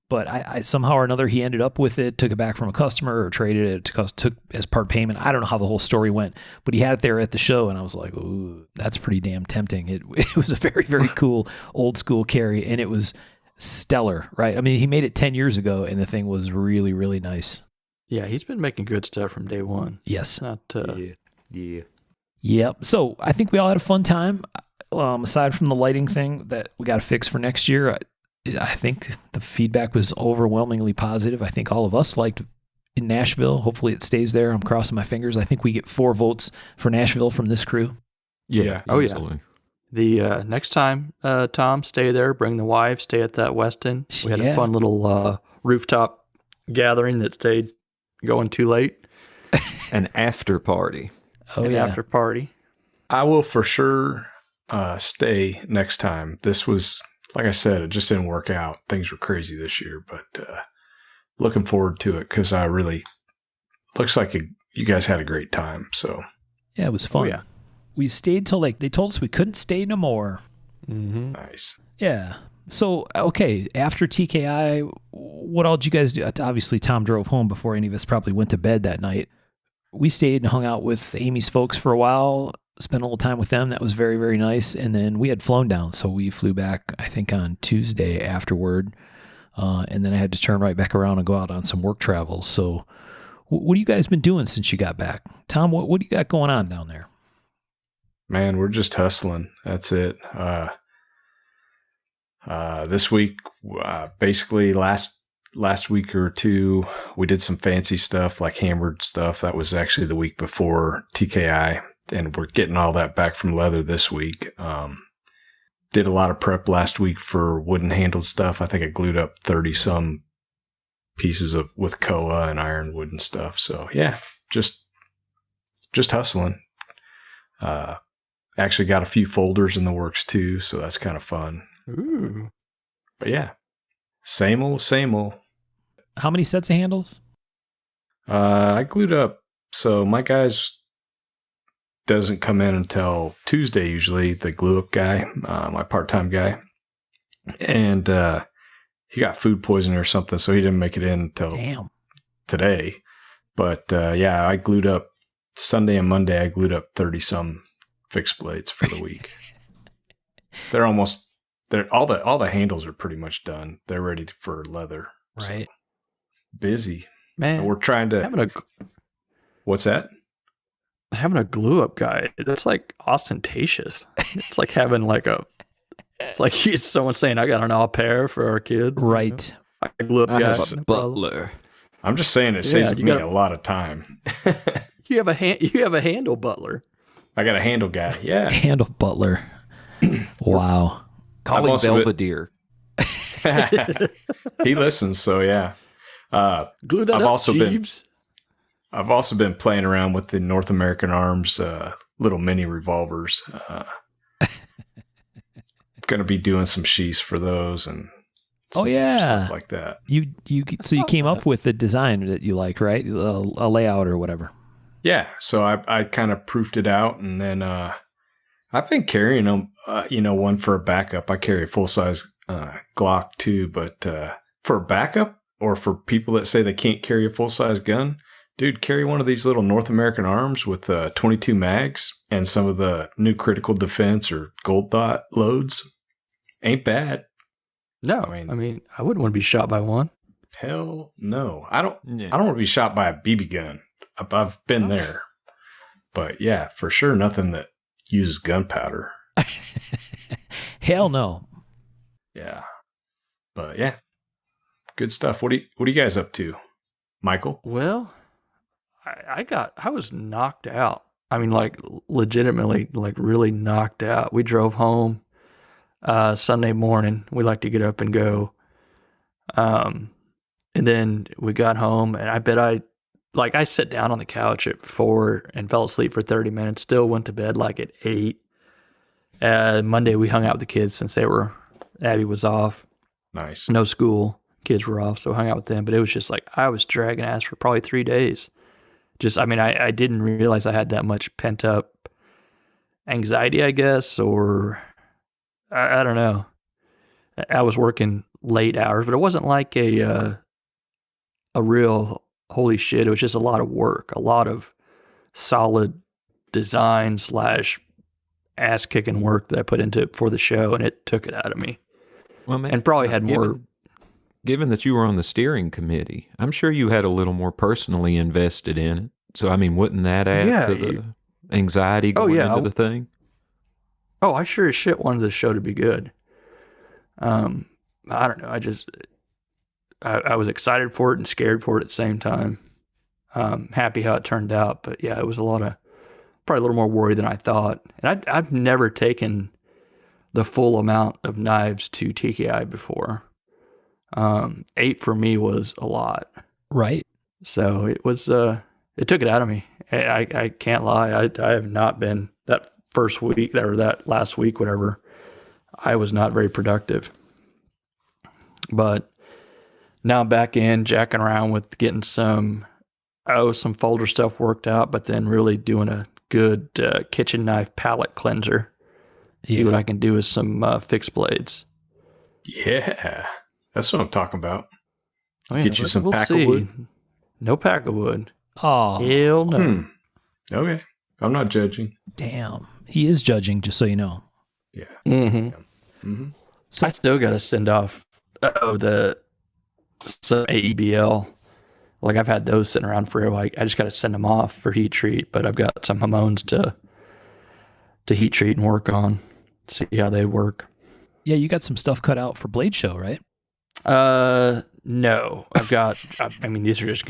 But I somehow or another, he ended up with it, took it back from a customer or traded it, took as part payment. I don't know how the whole story went, but he had it there at the show. And I was like, ooh, that's pretty damn tempting. It was a very, very cool old school carry. And it was stellar, right? I mean, he made it 10 years ago and the thing was really, really nice.
Yeah, he's been making good stuff from day one.
Yes.
Not,
Yeah.
Yep. So I think we all had a fun time. Aside from the lighting thing that we got to fix for next year, I think the feedback was overwhelmingly positive. I think all of us liked in Nashville. Hopefully it stays there. I'm crossing my fingers. I think we get 4 votes for Nashville from this crew.
Yeah.
Oh,
easily.
yeah. The next time, Tom, stay there. Bring the wife. Stay at that Westin. We had a fun little rooftop gathering that stayed going too late.
An after party.
Oh,
An after party.
I will for sure stay next time. This was, like I said, it just didn't work out. Things were crazy this year, but looking forward to it because looks like you guys had a great time. So
Yeah, it was fun.
Oh, yeah.
We stayed till they told us we couldn't stay no more.
Mm-hmm.
nice.
Yeah. So, okay, after TKI, what all did you guys do? Obviously, Tom drove home before any of us probably went to bed that night. We stayed and hung out with Amy's folks for a while, spent a little time with them. That was very, very nice. And then we had flown down. So we flew back, I think, on Tuesday afterward. And then I had to turn right back around and go out on some work travel. So what have you guys been doing since you got back? Tom, what do you got going on down there?
Man, we're just hustling. That's it. This week, basically last week or two, we did some fancy stuff like hammered stuff. That was actually the week before TKI, and we're getting all that back from leather this week. Did a lot of prep last week for wooden handled stuff. I think I glued up 30 some pieces with koa and ironwood and stuff. So yeah, just hustling. Actually got a few folders in the works too, so that's kind of fun.
Ooh.
But yeah, same old.
How many sets of handles?
I glued up. So my guys doesn't come in until Tuesday usually, the glue up guy, my part-time guy. And he got food poisoning or something, so he didn't make it in until today. But yeah, I glued up Sunday and Monday, I glued up 30 some fixed blades for the week. They're almost all the handles are pretty much done. They're ready for leather.
Right.
So, busy.
Man,
And we're trying to. What's that?
Having a glue up guy, that's like ostentatious. It's like having like it's like someone saying, I got an au pair for our kids.
Right.
You know? I glue up
I
guy.
have a butler.
I'm just saying it saves me a lot of time.
You have a handle butler.
I got a handle guy. Yeah.
Handle butler. Wow.
Call him Belvedere.
He listens, so yeah.
Glue that up, Jeeves.
I've also been playing around with the North American Arms little mini revolvers. Going to be doing some sheaths for those and stuff like that.
So you came up with a design that you like, right? A layout or whatever.
Yeah. So I kind of proofed it out, and then I've been carrying them. One for a backup. I carry a full size Glock too, but for a backup or for people that say they can't carry a full size gun. Dude, carry one of these little North American Arms with 22 mags and some of the new critical defense or gold dot loads. Ain't bad.
No, I mean, I wouldn't want to be shot by one.
Hell no. I don't want to be shot by a BB gun. I've been there. But yeah, for sure, nothing that uses gunpowder.
Hell no.
Yeah. But yeah, good stuff. What are you guys up to, Michael?
Well, I was knocked out. I mean, like legitimately, like really knocked out. We drove home Sunday morning. We like to get up and go. And then we got home, and I bet I sat down on the couch at 4 and fell asleep for 30 minutes. Still went to bed like at 8. Monday we hung out with the kids since Abby was off.
Nice.
No school. Kids were off, so hung out with them. But it was just like I was dragging ass for probably 3 days. I didn't realize I had that much pent up anxiety, I guess, or I don't know. I was working late hours, but it wasn't like a real holy shit. It was just a lot of work, a lot of solid design / ass kicking work that I put into it for the show, and it took it out of me.
Well, man,
and probably had more.
Given that you were on the steering committee, I'm sure you had a little more personally invested in it. So, I mean, wouldn't that add to the anxiety going into the thing?
Oh, I sure as shit wanted the show to be good. I don't know. I was excited for it and scared for it at the same time. Happy how it turned out. But yeah, it was probably a little more worried than I thought. And I've never taken the full amount of knives to TKI before. 8 for me was a lot.
Right.
So it was, it took it out of me. I can't lie. I have not been that first week or that last week, whatever. I was not very productive, but now I'm back in jacking around with getting some folder stuff worked out, but then really doing a good, kitchen knife palette cleanser. See what I can do with some, fixed blades.
Yeah. That's what I'm talking about.
Oh, yeah,
get you some pack of wood.
No pack of wood.
Oh,
hell no.
Okay. I'm not judging.
Damn. He is judging, just so you know.
Yeah.
Mm-hmm.
Yeah. Mm-hmm.
So I still got to send off some AEBL. Like I've had those sitting around for I just got to send them off for heat treat, but I've got some Hamones to heat treat and work on. See how they work.
Yeah, you got some stuff cut out for Blade Show, right?
No, I've got. I mean, these are just.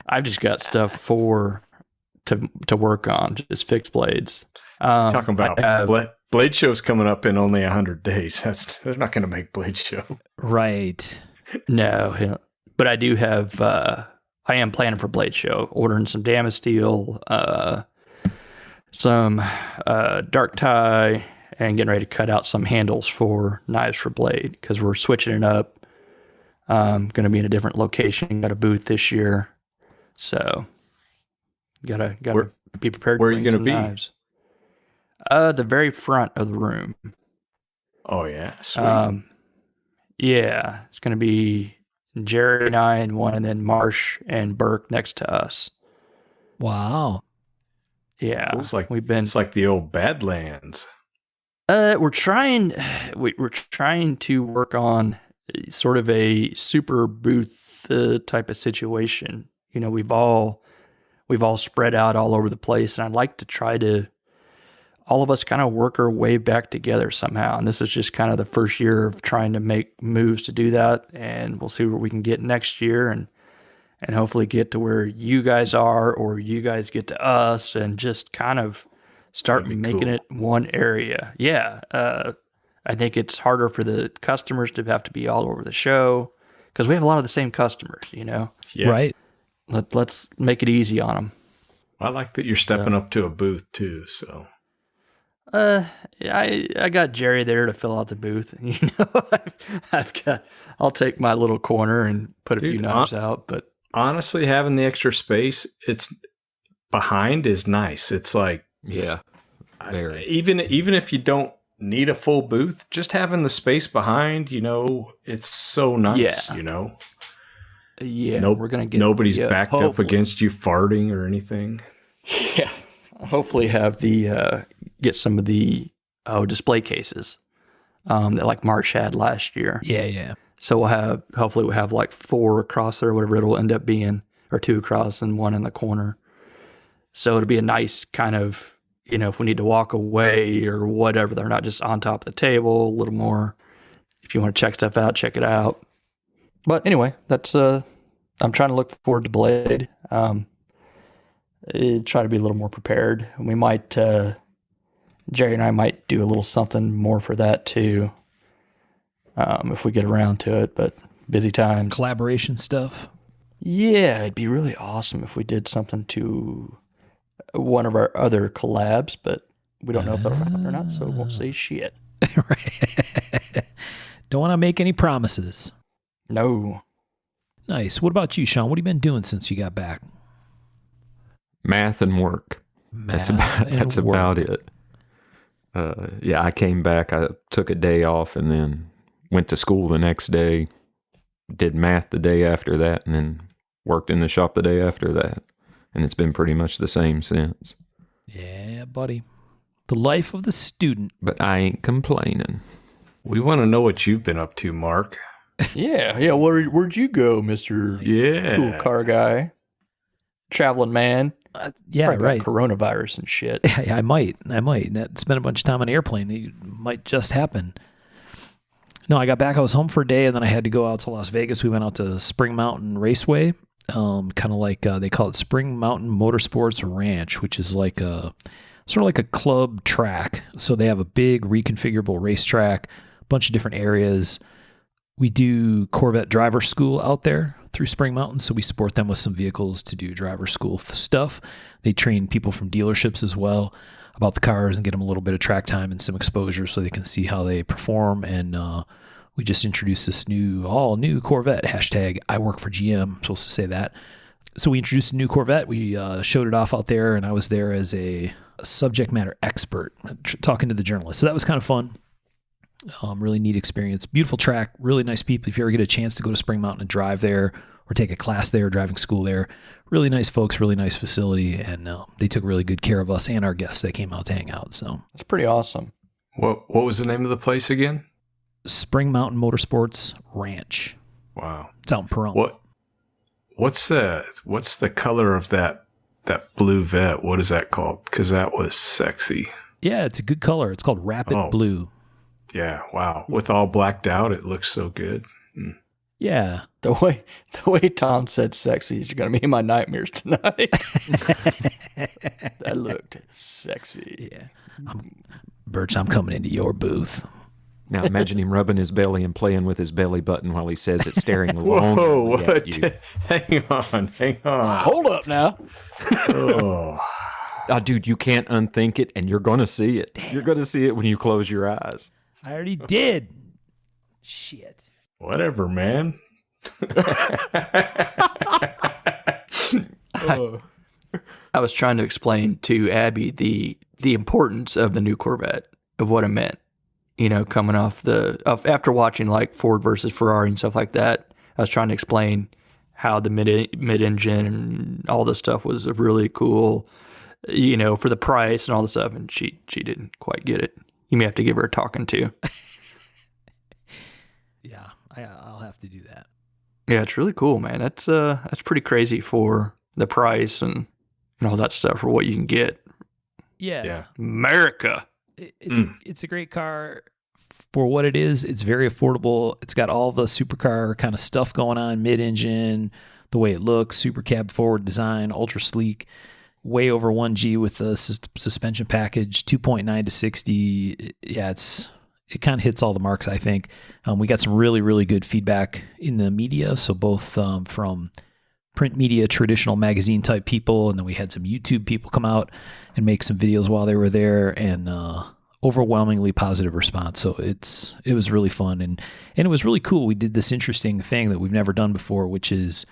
I've just got stuff to work on, just fixed blades.
Talking about Blade Show's coming up in only 100 days. They're not going to make Blade Show,
right?
No, but I do have. I am planning for Blade Show. Ordering some Damasteel, some dark tie, and getting ready to cut out some handles for knives for Blade because we're switching it up. Going to be in a different location. Got a booth this year, so gotta be prepared.
Where are you going to be?
Knives. The very front of the room.
Oh yeah, sweet.
Yeah, it's going to be Jerry and I in one, and then Marsh and Burke next to us.
Wow.
Yeah,
It's like the old Badlands.
We're trying to work on sort of a super booth type of situation. You know, we've all spread out all over the place, and I'd like to try to all of us kind of work our way back together somehow. And this is just kind of the first year of trying to make moves to do that, and we'll see where we can get next year, and hopefully get to where you guys are, or you guys get to us, and just kind of start making
cool.
it one area. Yeah. I think it's harder for the customers to have to be all over the show because we have a lot of the same customers, you know?
Yeah.
Right.
Let's make it easy on them.
I like that you're stepping up to a booth too. So,
I got Jerry there to fill out the booth. You know, I'll take my little corner and put a few knives out. But
honestly, having the extra space, it's behind is nice. It's like,
Yeah. Very.
even if you don't need a full booth, just having the space behind, you know, it's so nice.
Yeah.
You know,
yeah, we're gonna get
nobody's backed up
hopefully.
against you farting or anything.
Yeah, hopefully have the get some of the display cases that like March had last year.
Yeah.
So hopefully we'll have like 4 across there, whatever it'll end up being, or 2 across and 1 in the corner. So it'll be a nice kind of, you know, if we need to walk away or whatever, they're not just on top of the table. A little more, if you want to check stuff out, check it out. But anyway, that's I'm trying to look forward to Blade. Try to be a little more prepared. We might Jerry and I might do a little something more for that too, if we get around to it. But busy times.
Collaboration stuff.
Yeah, it'd be really awesome if we did something to one of our other collabs, but we don't know if that'll happen or not, so we won't say shit.
Right. Don't want to make any promises.
No.
Nice. What about you, Sean? What have you been doing since you got back?
Math and work. That's
Math and
about
work.
it. Yeah, I came back. I took a day off and then went to school the next day. Did math the day after that, and then worked in the shop the day after that. And it's been pretty much the same since.
Yeah, buddy. The life of the student.
But I ain't complaining.
We want to know what you've been up to, Mark.
Yeah. Where'd you go, Mr.
Yeah.
Cool car guy? Traveling man.
Yeah,
Probably got
right.
Coronavirus and shit.
Yeah, I might. Spent a bunch of time on an airplane. It might just happen. No, I got back. I was home for a day, and then I had to go out to Las Vegas. We went out to Spring Mountain Raceway, kind of like they call it Spring Mountain Motorsports Ranch, which is like a sort of like a club track. So they have a big reconfigurable racetrack, a bunch of different areas. We do Corvette driver school out there through Spring Mountain, so we support them with some vehicles to do driver school stuff. They train people from dealerships as well about the cars and get them a little bit of track time and some exposure so they can see how they perform. And we just introduced this all new Corvette, hashtag I work for GM, I'm supposed to say that. So we introduced a new Corvette. We showed it off out there, and I was there as a subject matter expert talking to the journalists. So that was kind of fun. Really neat experience. Beautiful track, really nice people. If you ever get a chance to go to Spring Mountain and drive there or take a class there, driving school there, really nice folks, really nice facility, and they took really good care of us and our guests that came out to hang out. So
That's pretty awesome.
What was the name of the place again?
Spring Mountain Motorsports Ranch.
Wow.
It's out in Pahrump.
What's the color of that blue vet? What is that called? Because that was sexy.
Yeah, it's a good color. It's called Rapid Blue.
Yeah, wow. With all blacked out, it looks so good.
Yeah.
The way Tom said sexy is going to be in my nightmares tonight. That looked sexy.
Yeah. Birch, I'm coming into your booth.
Now imagine him rubbing his belly and playing with his belly button while he says it, staring
Whoa,
longingly at
what?
you.
Hang on.
Hold up now.
Oh.
Oh, dude, you can't unthink it, and you're going to see it. You're going to see it when you close your eyes.
I already did. Shit.
Whatever, man.
I was trying to explain to Abby the importance of the new Corvette, of what it meant. You know, coming off after watching like Ford versus Ferrari and stuff like that, I was trying to explain how the mid-engine and all this stuff was really cool, you know, for the price and all this stuff, and she didn't quite get it. You may have to give her a talking to.
Yeah, I'll have to do that.
Yeah, it's really cool, man. That's pretty crazy for the price and all that stuff for what you can get.
Yeah.
America.
It's a great car for what it is. It's very affordable. It's got all the supercar kind of stuff going on, mid-engine, the way it looks, super cab forward design, ultra sleek, way over 1G with the suspension package, 2.9 to 60. Yeah, it kind of hits all the marks, I think. We got some really, really good feedback in the media. So both from print media, traditional magazine type people, and then we had some YouTube people come out and make some videos while they were there, and overwhelmingly positive response. So it was really fun, and it was really cool. We did this interesting thing that we've never done before, which is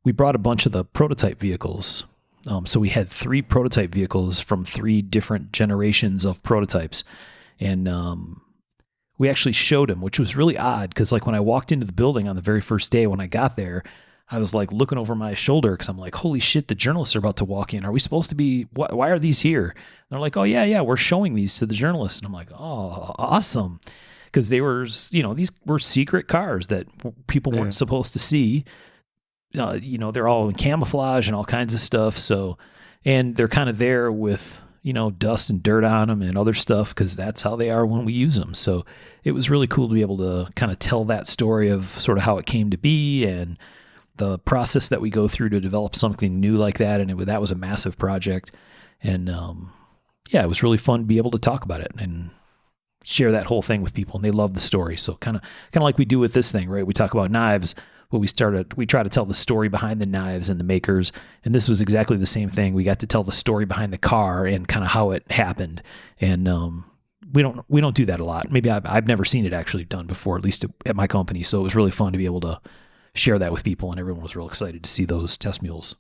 we brought a bunch of the prototype vehicles. So we had 3 prototype vehicles from 3 different generations of prototypes, and we actually showed them, which was really odd because like when I walked into the building on the very first day when I got there, I was like looking over my shoulder because I'm like, holy shit, the journalists are about to walk in. Are we supposed to be, why are these here? And they're like, oh yeah, we're showing these to the journalists. And I'm like, oh, awesome. Because they were, these were secret cars that people weren't supposed to see. They're all in camouflage and all kinds of stuff. So, and they're kind of there with, dust and dirt on them and other stuff because that's how they are when we use them. So it was really cool to be able to kind of tell that story of sort of how it came to be and the process that we go through to develop something new like that. And that was a massive project. And it was really fun to be able to talk about it and share that whole thing with people. And they love the story. So kind of like we do with this thing, right? We talk about knives, but we try to tell the story behind the knives and the makers. And this was exactly the same thing. We got to tell the story behind the car and kind of how it happened. And we don't do that a lot. Maybe I've never seen it actually done before, at least at my company. So it was really fun to be able to share that with people, and everyone was real excited to see those test mules.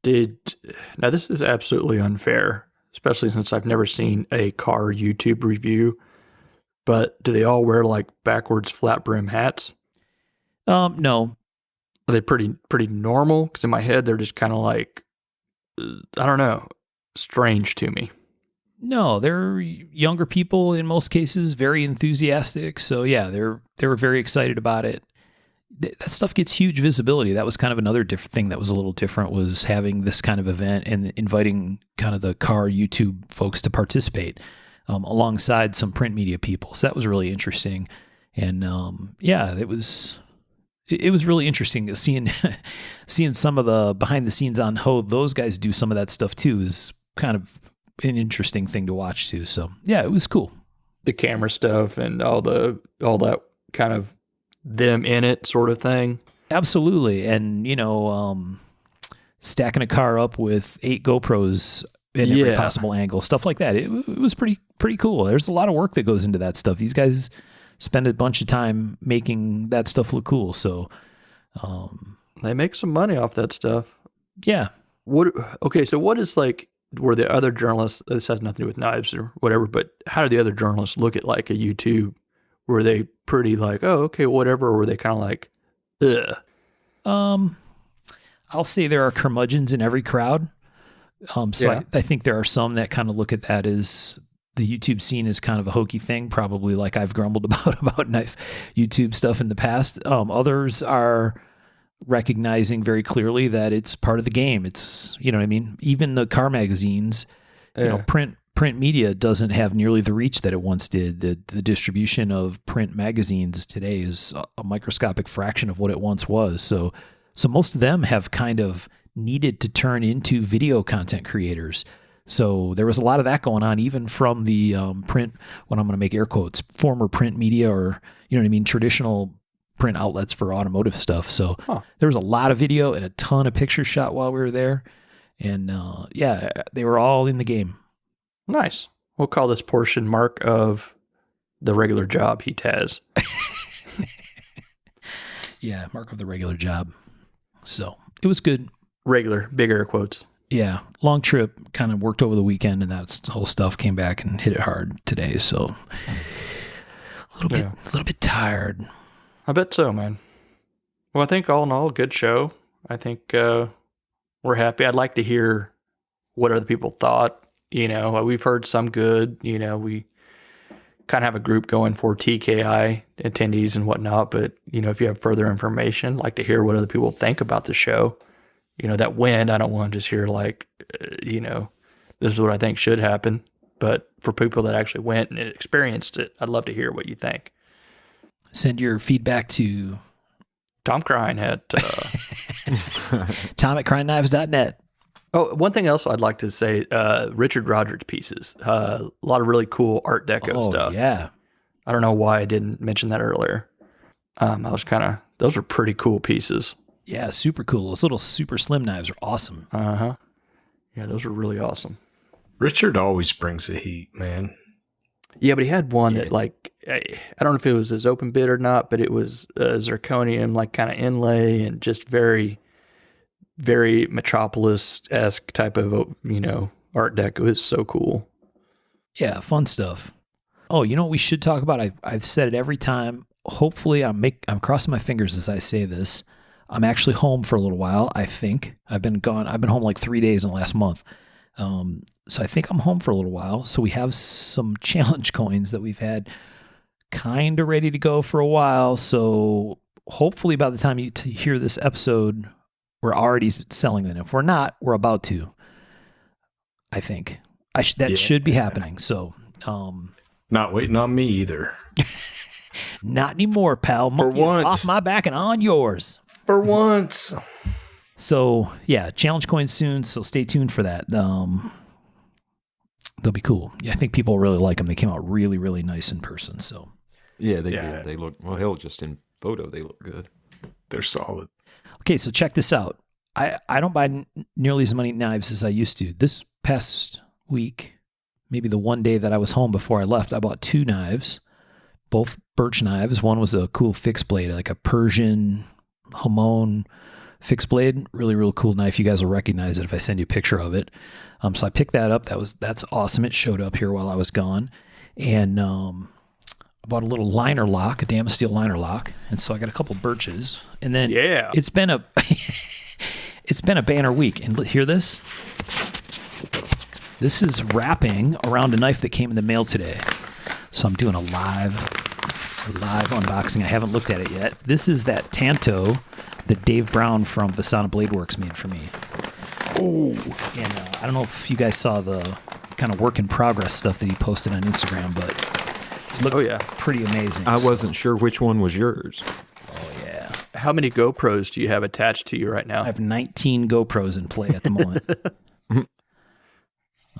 Now this is absolutely unfair, especially since I've never seen a car YouTube review, but do they all wear like backwards flat brim hats?
No.
Are they pretty normal? Because in my head, they're just kind of like, I don't know, strange to me.
No, they're younger people in most cases, very enthusiastic. So yeah, they were very excited about it. That stuff gets huge visibility. That was kind of another different thing that was a little different, was having this kind of event and inviting kind of the car YouTube folks to participate alongside some print media people. So that was really interesting. And it was really interesting seeing some of the behind the scenes on how those guys do some of that stuff too. Is kind of an interesting thing to watch too. So yeah, it was cool.
The camera stuff and all that kind of them in it sort of thing.
Absolutely. And, stacking a car up with 8 GoPros in every possible angle, stuff like that. It was pretty cool. There's a lot of work that goes into that stuff. These guys spend a bunch of time making that stuff look cool. So,
they make some money off that stuff.
Yeah.
So what is like, were the other journalists, this has nothing to do with knives or whatever, but how do the other journalists look at like a YouTube? Were they pretty like, oh, okay, whatever? Or were they kind of like, ugh?
I'll say there are curmudgeons in every crowd. I think there are some that kind of look at that as the YouTube scene is kind of a hokey thing, probably like I've grumbled about knife YouTube stuff in the past. Others are recognizing very clearly that it's part of the game. It's, you know what I mean? Even the car magazines, print media doesn't have nearly the reach that it once did. The distribution of print magazines today is a microscopic fraction of what it once was. So most of them have kind of needed to turn into video content creators. So there was a lot of that going on, even from the print, what I'm going to make air quotes, former print media, or, traditional print outlets for automotive stuff. So there was a lot of video and a ton of pictures shot while we were there. And they were all in the game.
Nice. We'll call this portion Mark of the regular job he has.
Yeah, Mark of the regular job. So it was good.
Regular, big air quotes.
Yeah, long trip, kind of worked over the weekend, and that whole stuff came back and hit it hard today. So a little bit tired.
I bet so, man. Well, I think all in all, good show. I think we're happy. I'd like to hear what other people thought. We've heard some good. We kind of have a group going for TKI attendees and whatnot. But, if you have further information, I'd like to hear what other people think about the show. That went, I don't want to just hear this is what I think should happen. But for people that actually went and experienced it, I'd love to hear what you think.
Send your feedback to
Tom Crine at
Tom at CrineKnives.net.
Oh, one thing else I'd like to say, Richard Rodgers pieces. A lot of really cool Art Deco stuff.
Yeah.
I don't know why I didn't mention that earlier. Those are pretty cool pieces.
Yeah, super cool. Those little super slim knives are awesome.
Uh-huh. Yeah, those are really awesome.
Richard always brings the heat, man.
Yeah, but he had one that, I don't know if it was his open bid or not, but it was zirconium, kind of inlay and just very, very Metropolis-esque type of, Art Deco. It was so cool.
Yeah, fun stuff. Oh, you know what we should talk about? I've said it every time. Hopefully, I'm crossing my fingers as I say this. I'm actually home for a little while, I think. I've been home like 3 days in the last month. So I think I'm home for a little while. So we have some challenge coins that we've had kind of ready to go for a while. So hopefully by the time you hear this episode, we're already selling them. If we're not, we're about to. I think that should be happening. So,
not waiting on me either.
Not anymore, pal. Monkey is off my back and on yours.
For once.
So yeah, challenge coins soon. So stay tuned for that. They'll be cool. Yeah, I think people really like them. They came out really, really nice in person. So
yeah, they did. They look just in photo, they look good.
They're solid.
Okay, so check this out. I don't buy nearly as many knives as I used to. This past week, maybe the one day that I was home before I left, I bought 2 knives, both birch knives. One was a cool fixed blade, like a Persian Hamon fixed blade. Really, really cool knife. You guys will recognize it if I send you a picture of it. So I picked that up. That's awesome. It showed up here while I was gone. And I bought a little liner lock, a Damasteel liner lock. And so I got a couple birches. And then it's been a it's been a banner week. And hear this? This is wrapping around a knife that came in the mail today. So I'm doing a live unboxing. I haven't looked at it yet. This is that Tanto that Dave Brown from Vasana Blade Works made for me. Oh, and I don't know if you guys saw the kind of work in progress stuff that he posted on Instagram, but it looked pretty amazing.
I wasn't sure which one was yours.
Oh, yeah.
How many GoPros do you have attached to you right now?
I have 19 GoPros in play at the moment.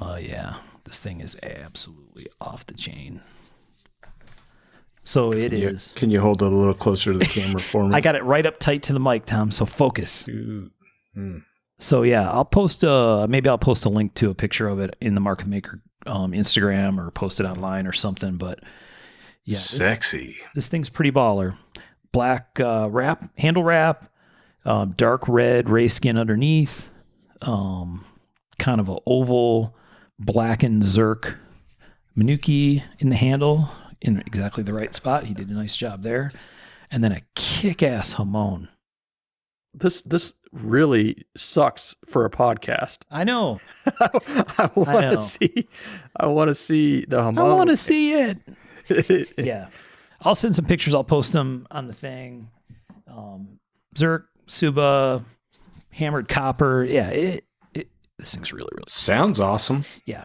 Oh, yeah. This thing is absolutely off the chain. So it is.
Can you hold it a little closer to the camera for me?
I got it right up tight to the mic, Tom, so focus.
Mm.
So yeah, I'll post a link to a picture of it in the Mark the Maker Instagram, or post it online or something. But yeah,
sexy.
This thing's pretty baller. Black handle wrap, dark red ray skin underneath, kind of a oval blackened Zerk Manuki in the handle, in exactly the right spot. He did a nice job there. And then a kick-ass Hamon.
This really sucks for a podcast.
I know.
I want to see the Hamon.
I want to see it. Yeah. I'll send some pictures. I'll post them on the thing. Zerk, Suba, hammered copper. Yeah, this thing's really, really
sounds awesome.
Yeah.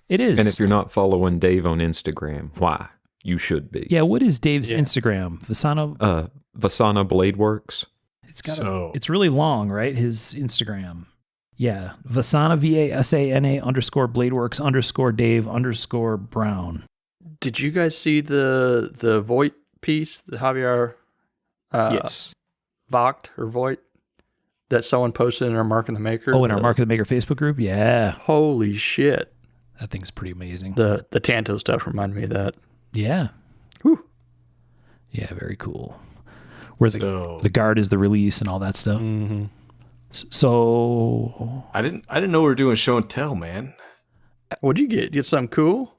It is.
And if you're not following Dave on Instagram, why? You should be.
Yeah, what is Dave's Instagram?
Vasana Blade Works.
It's really long, right? His Instagram. Yeah. Vasana, VASANA _Bladeworks _Dave _Brown.
Did you guys see the Voigt piece, the Javier
yes.
Vogt or Voigt that someone posted in our Mark and the Maker?
Oh, in our Mark of the Maker Facebook group? Yeah.
Holy shit.
That thing's pretty amazing.
The Tanto stuff reminded me of that.
Yeah.
Whew.
Yeah, very cool. Where the guard is the release and all that stuff.
Mm-hmm.
So
I didn't know we were doing show and tell, man.
What'd you get? Get something cool?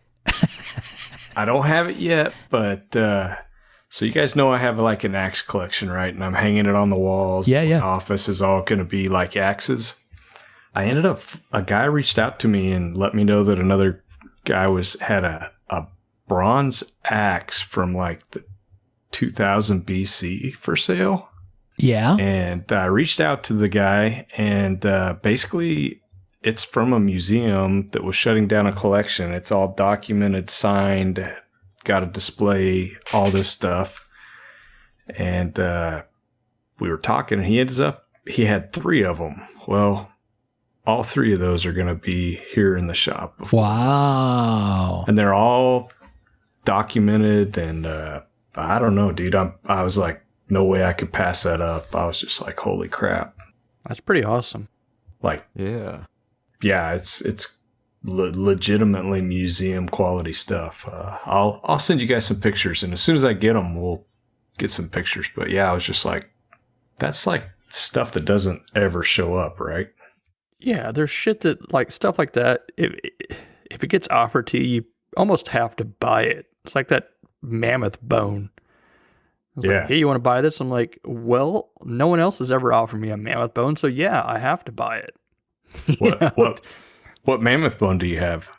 I don't have it yet, but so you guys know I have like an axe collection, right? And I'm hanging it on the walls.
Yeah.
My office is all going to be like axes. I ended up, a guy reached out to me and let me know that another guy had a bronze axe from like the 2000 BC for sale.
Yeah.
And I reached out to the guy, and basically it's from a museum that was shutting down a collection. It's all documented, signed, got a display, all this stuff. And we were talking, and he had 3 of them. Well, all 3 of those are going to be here in the shop.
Wow.
And they're all documented, and I don't know, dude. I was like, no way I could pass that up. I was just like, holy crap.
That's pretty awesome.
Like,
Yeah.
yeah, it's legitimately museum quality stuff. I'll send you guys some pictures, and as soon as I get them, we'll get some pictures. But yeah, I was just like, that's like stuff that doesn't ever show up, right?
Yeah, there's shit that, like, stuff like that, if it gets offered to you, you almost have to buy it. It's like that mammoth bone. It's
Yeah.
like, hey, you want to buy this? I'm like, well, no one else has ever offered me a mammoth bone, so yeah, I have to buy it. You know?
What mammoth bone do you have?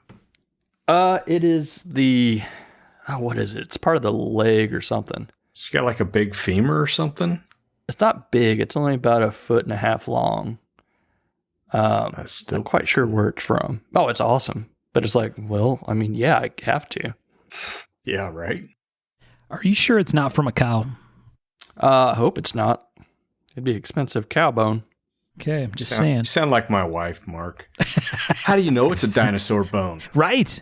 It is what is it? It's part of the leg or something.
You got like a big femur or something?
It's not big. It's only about 1.5 feet long.
That's still
I'm quite sure where it's from. Oh, it's awesome. But it's like, well, I mean, yeah, I have to.
Yeah, right.
Are you sure it's not from a cow?
I hope it's not. It'd be expensive cow bone.
Okay, I'm just
You
saying.
sound like my wife, Mark. How do you know it's a dinosaur bone?
Right.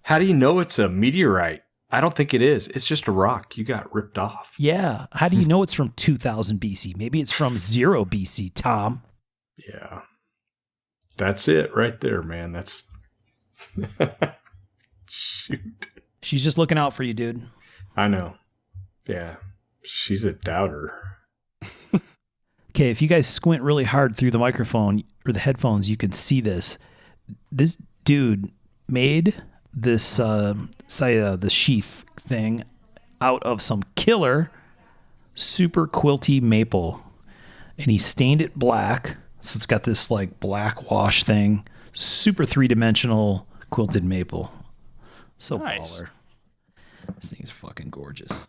How do you know it's a meteorite? I don't think it is. It's just a rock you got ripped off.
Yeah. How do you know it's from 2000 BC? Maybe it's from 0 BC, Tom.
Yeah. That's it right there, man. That's shoot.
She's just looking out for you, dude.
I know. Yeah. She's a doubter.
Okay, if you guys squint really hard through the microphone or the headphones, you can see this. This dude made this the sheath thing out of some killer super quilty maple, and he stained it black, so it's got this like black wash thing. Super 3-dimensional quilted maple. So
Nice.
baller. This thing's fucking gorgeous.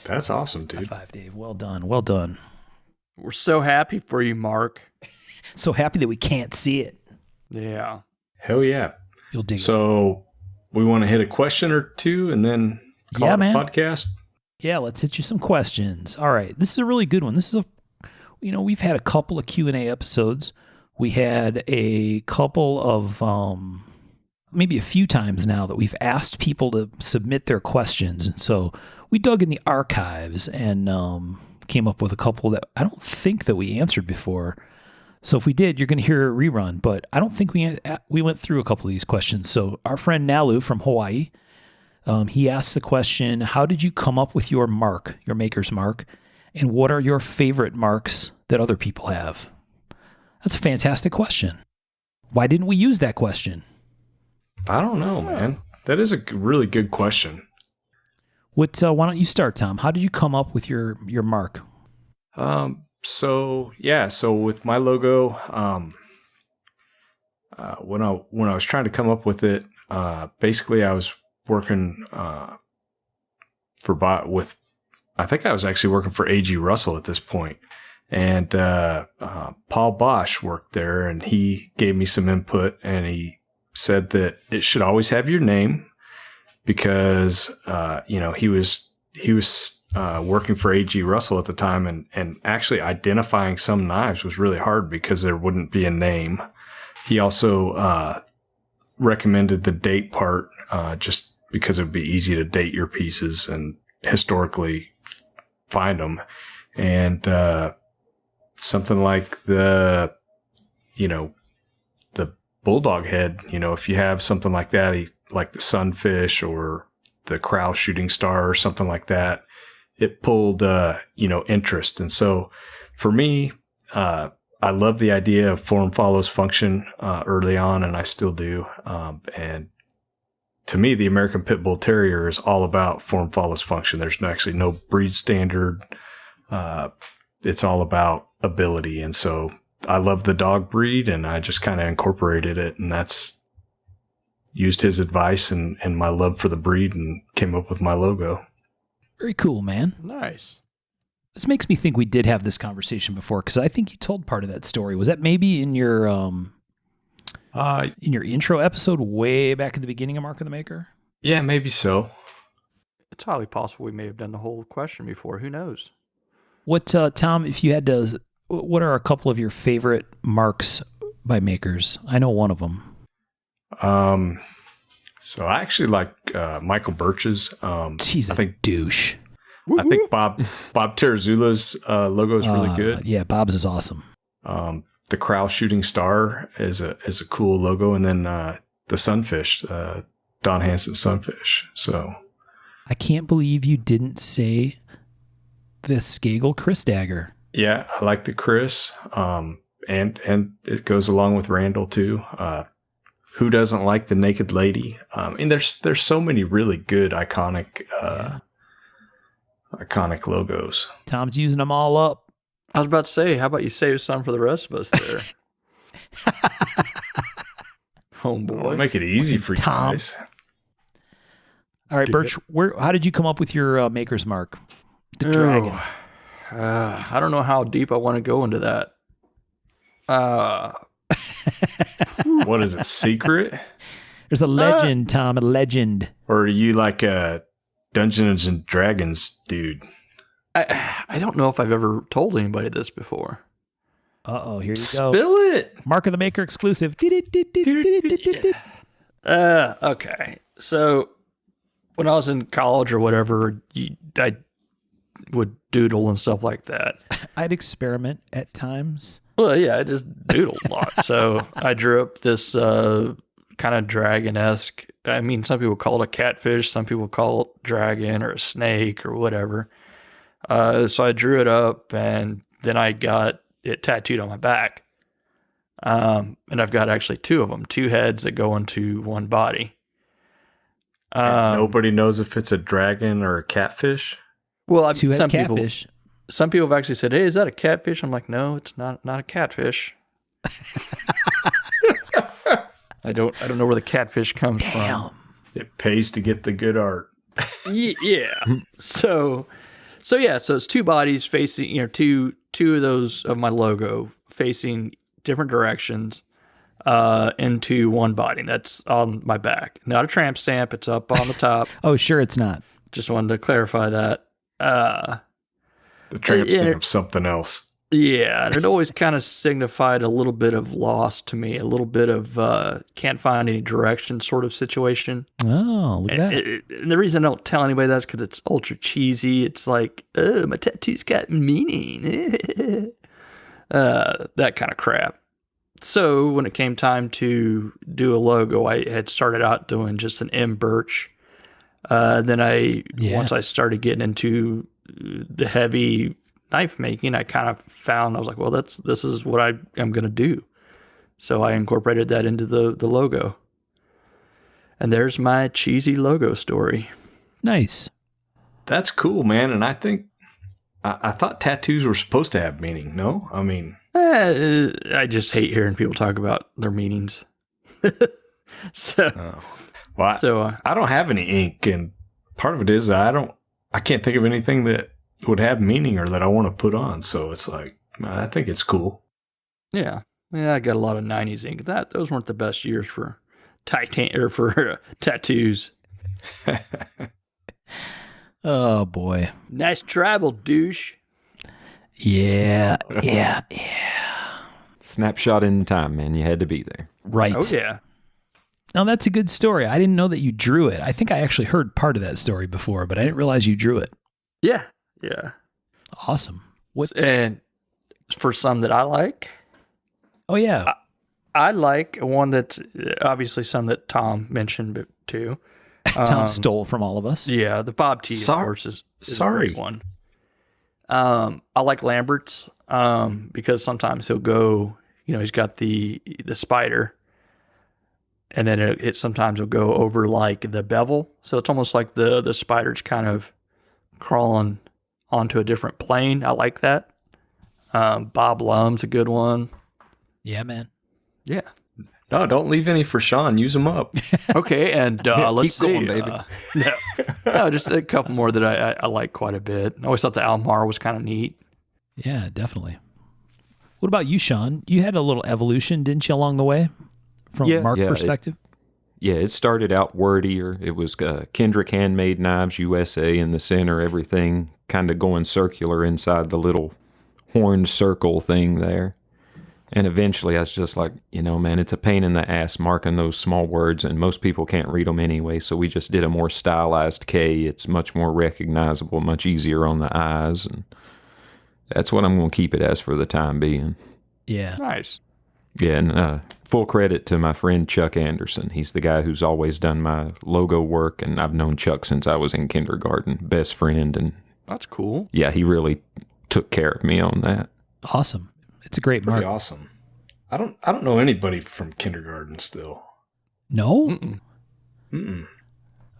That's awesome,
High
dude.
five, Dave. Well done. Well done.
We're so happy for you, Mark.
So happy that we can't see it.
Yeah.
Hell yeah.
You'll dig it.
So we want to hit a question or two and then call
Yeah,
it a
man.
podcast.
Yeah, let's hit you some questions. All right. This is a really good one. This is we've had a couple of Q&A episodes. We had a couple of, maybe a few times now that we've asked people to submit their questions. And so we dug in the archives and came up with a couple that I don't think that we answered before. So if we did, you're going to hear a rerun, but I don't think we went through a couple of these questions. So our friend Nalu from Hawaii, he asked the question, how did you come up with your mark, your maker's mark? And what are your favorite marks that other people have? That's a fantastic question. Why didn't we use that question?
I don't know, man. That is a really good question.
Why don't you start, Tom? How did you come up with your mark?
So with my logo, when I was trying to come up with it, basically I was working I think I was actually working for A.G. Russell at this point, and Paul Bosch worked there, and he gave me some input, and he said that it should always have your name because he was working for A.G. Russell at the time, and actually identifying some knives was really hard because there wouldn't be a name. He also recommended the date part just because it would be easy to date your pieces and historically find them. And something like the bulldog head, if you have something like that, like the sunfish or the crow shooting star or something like that, it pulled, interest. And so for me, I love the idea of form follows function early on, and I still do. And to me, the American Pit Bull Terrier is all about form follows function. There's actually no breed standard. It's all about ability. And so I love the dog breed, and I just kind of incorporated it. And that's, used his advice and my love for the breed and came up with my logo.
Very cool, man.
Nice.
This makes me think we did have this conversation before, because I think you told part of that story. Was that maybe in your intro episode way back at the beginning of Mark of the Maker?
Yeah, maybe so.
It's highly possible we may have done the whole question before. Who knows?
What, Tom, if you had to, what are a couple of your favorite marks by makers? I know one of them.
So I actually like Michael Birch's.
He's a douche.
I think Bob Terrazula's logo is really good.
Yeah, Bob's is awesome.
The Crow Shooting Star is a cool logo, and then the Sunfish, Don Hansen Sunfish. So
I can't believe you didn't say the Skagel Chris Dagger.
Yeah, I like the Chris, and it goes along with Randall too. Who doesn't like the Naked Lady? And there's so many really good iconic logos.
Tom's using them all up.
I was about to say, how about you save some for the rest of us there? Oh boy,
Make it easy for you
Tom.
guys.
All right, Birch, how did you come up with your maker's mark? The dragon.
I don't know how deep I want to go into that.
What is it, secret?
There's a legend, Tom, a legend.
Or are you like a Dungeons and Dragons dude?
I don't know if I've ever told anybody this before.
Uh-oh, here you go.
Spill it!
Mark of the Maker exclusive.
Okay. So when I was in college or whatever, I would doodle and stuff like that.
I'd experiment at times.
Well, yeah, I just doodled a lot. So I drew up this kind of dragon-esque. I mean, some people call it a catfish. Some people call it dragon or a snake or whatever. So I drew it up, and then I got it tattooed on my back. And I've got actually two of them, two heads that go into one body.
Nobody knows if it's a dragon or a catfish.
Well,
Two-head catfish.
Some people have actually said, "Hey, is that a catfish?" I'm like, "No, it's not a catfish." I don't know where the catfish comes from.
It pays to get the good art.
Yeah. So it's two bodies facing, two of those of my logo facing different directions into one body. That's on my back. Not a tramp stamp. It's up on the top.
Oh, sure it's not.
Just wanted to clarify that.
The tramp stamp's something else.
Yeah, and it always kind of signified a little bit of loss to me, a little bit of can't find any direction sort of situation.
Oh, look at that.
And the reason I don't tell anybody that's because it's ultra cheesy. It's like, oh, my tattoo's got meaning. That kind of crap. So when it came time to do a logo, I had started out doing just an M Birch. Then once I started getting into the heavy knife making, I kind of found, I was like, well, this is what I am going to do. So I incorporated that into the logo. And there's my cheesy logo story.
Nice.
That's cool, man. And I think, I thought tattoos were supposed to have meaning. No? I mean,
I just hate hearing people talk about their meanings.
I don't have any ink, and part of it is I can't think of anything that would have meaning or that I want to put on. So it's like, I think it's cool.
Yeah, I got a lot of '90s ink. Those weren't the best years for tattoos.
Oh boy.
Nice travel, douche.
Yeah.
Snapshot in time, man. You had to be there.
Right.
Oh yeah.
Now that's a good story. I didn't know that you drew it. I think I actually heard part of that story before, but I didn't realize you drew it.
Yeah.
Awesome.
And for some that I like.
Oh yeah.
I like one that's obviously some that Tom mentioned too.
Tom stole from all of us.
Yeah, the Bob T, of course, is a great one. I like Lambert's because sometimes he'll go, he's got the spider, and then it sometimes will go over like the bevel. So it's almost like the spider's kind of crawling onto a different plane. I like that. Bob Lum's a good one.
Yeah, man.
Yeah.
No, don't leave any for Sean. Use them up.
Okay, and let's
Keep
see.
going, baby.
No, just a couple more that I like quite a bit. I always thought the Almar was kind of neat.
Yeah, definitely. What about you, Sean? You had a little evolution, didn't you, along the way, from a mark perspective?
It started out wordier. It was Kendrick Handmade Knives USA in the center, everything kind of going circular inside the little horned circle thing there. And eventually I was just like, man, it's a pain in the ass marking those small words, and most people can't read them anyway, so we just did a more stylized K. It's much more recognizable, much easier on the eyes, and that's what I'm going to keep it as for the time being.
Yeah.
Nice.
Yeah, and full credit to my friend Chuck Anderson. He's the guy who's always done my logo work, and I've known Chuck since I was in kindergarten. Best friend, and
That's cool.
yeah, he really took care of me on that.
Awesome. It's a great
Pretty
mark.
awesome. I don't know anybody from kindergarten still.
No?
Mm-mm.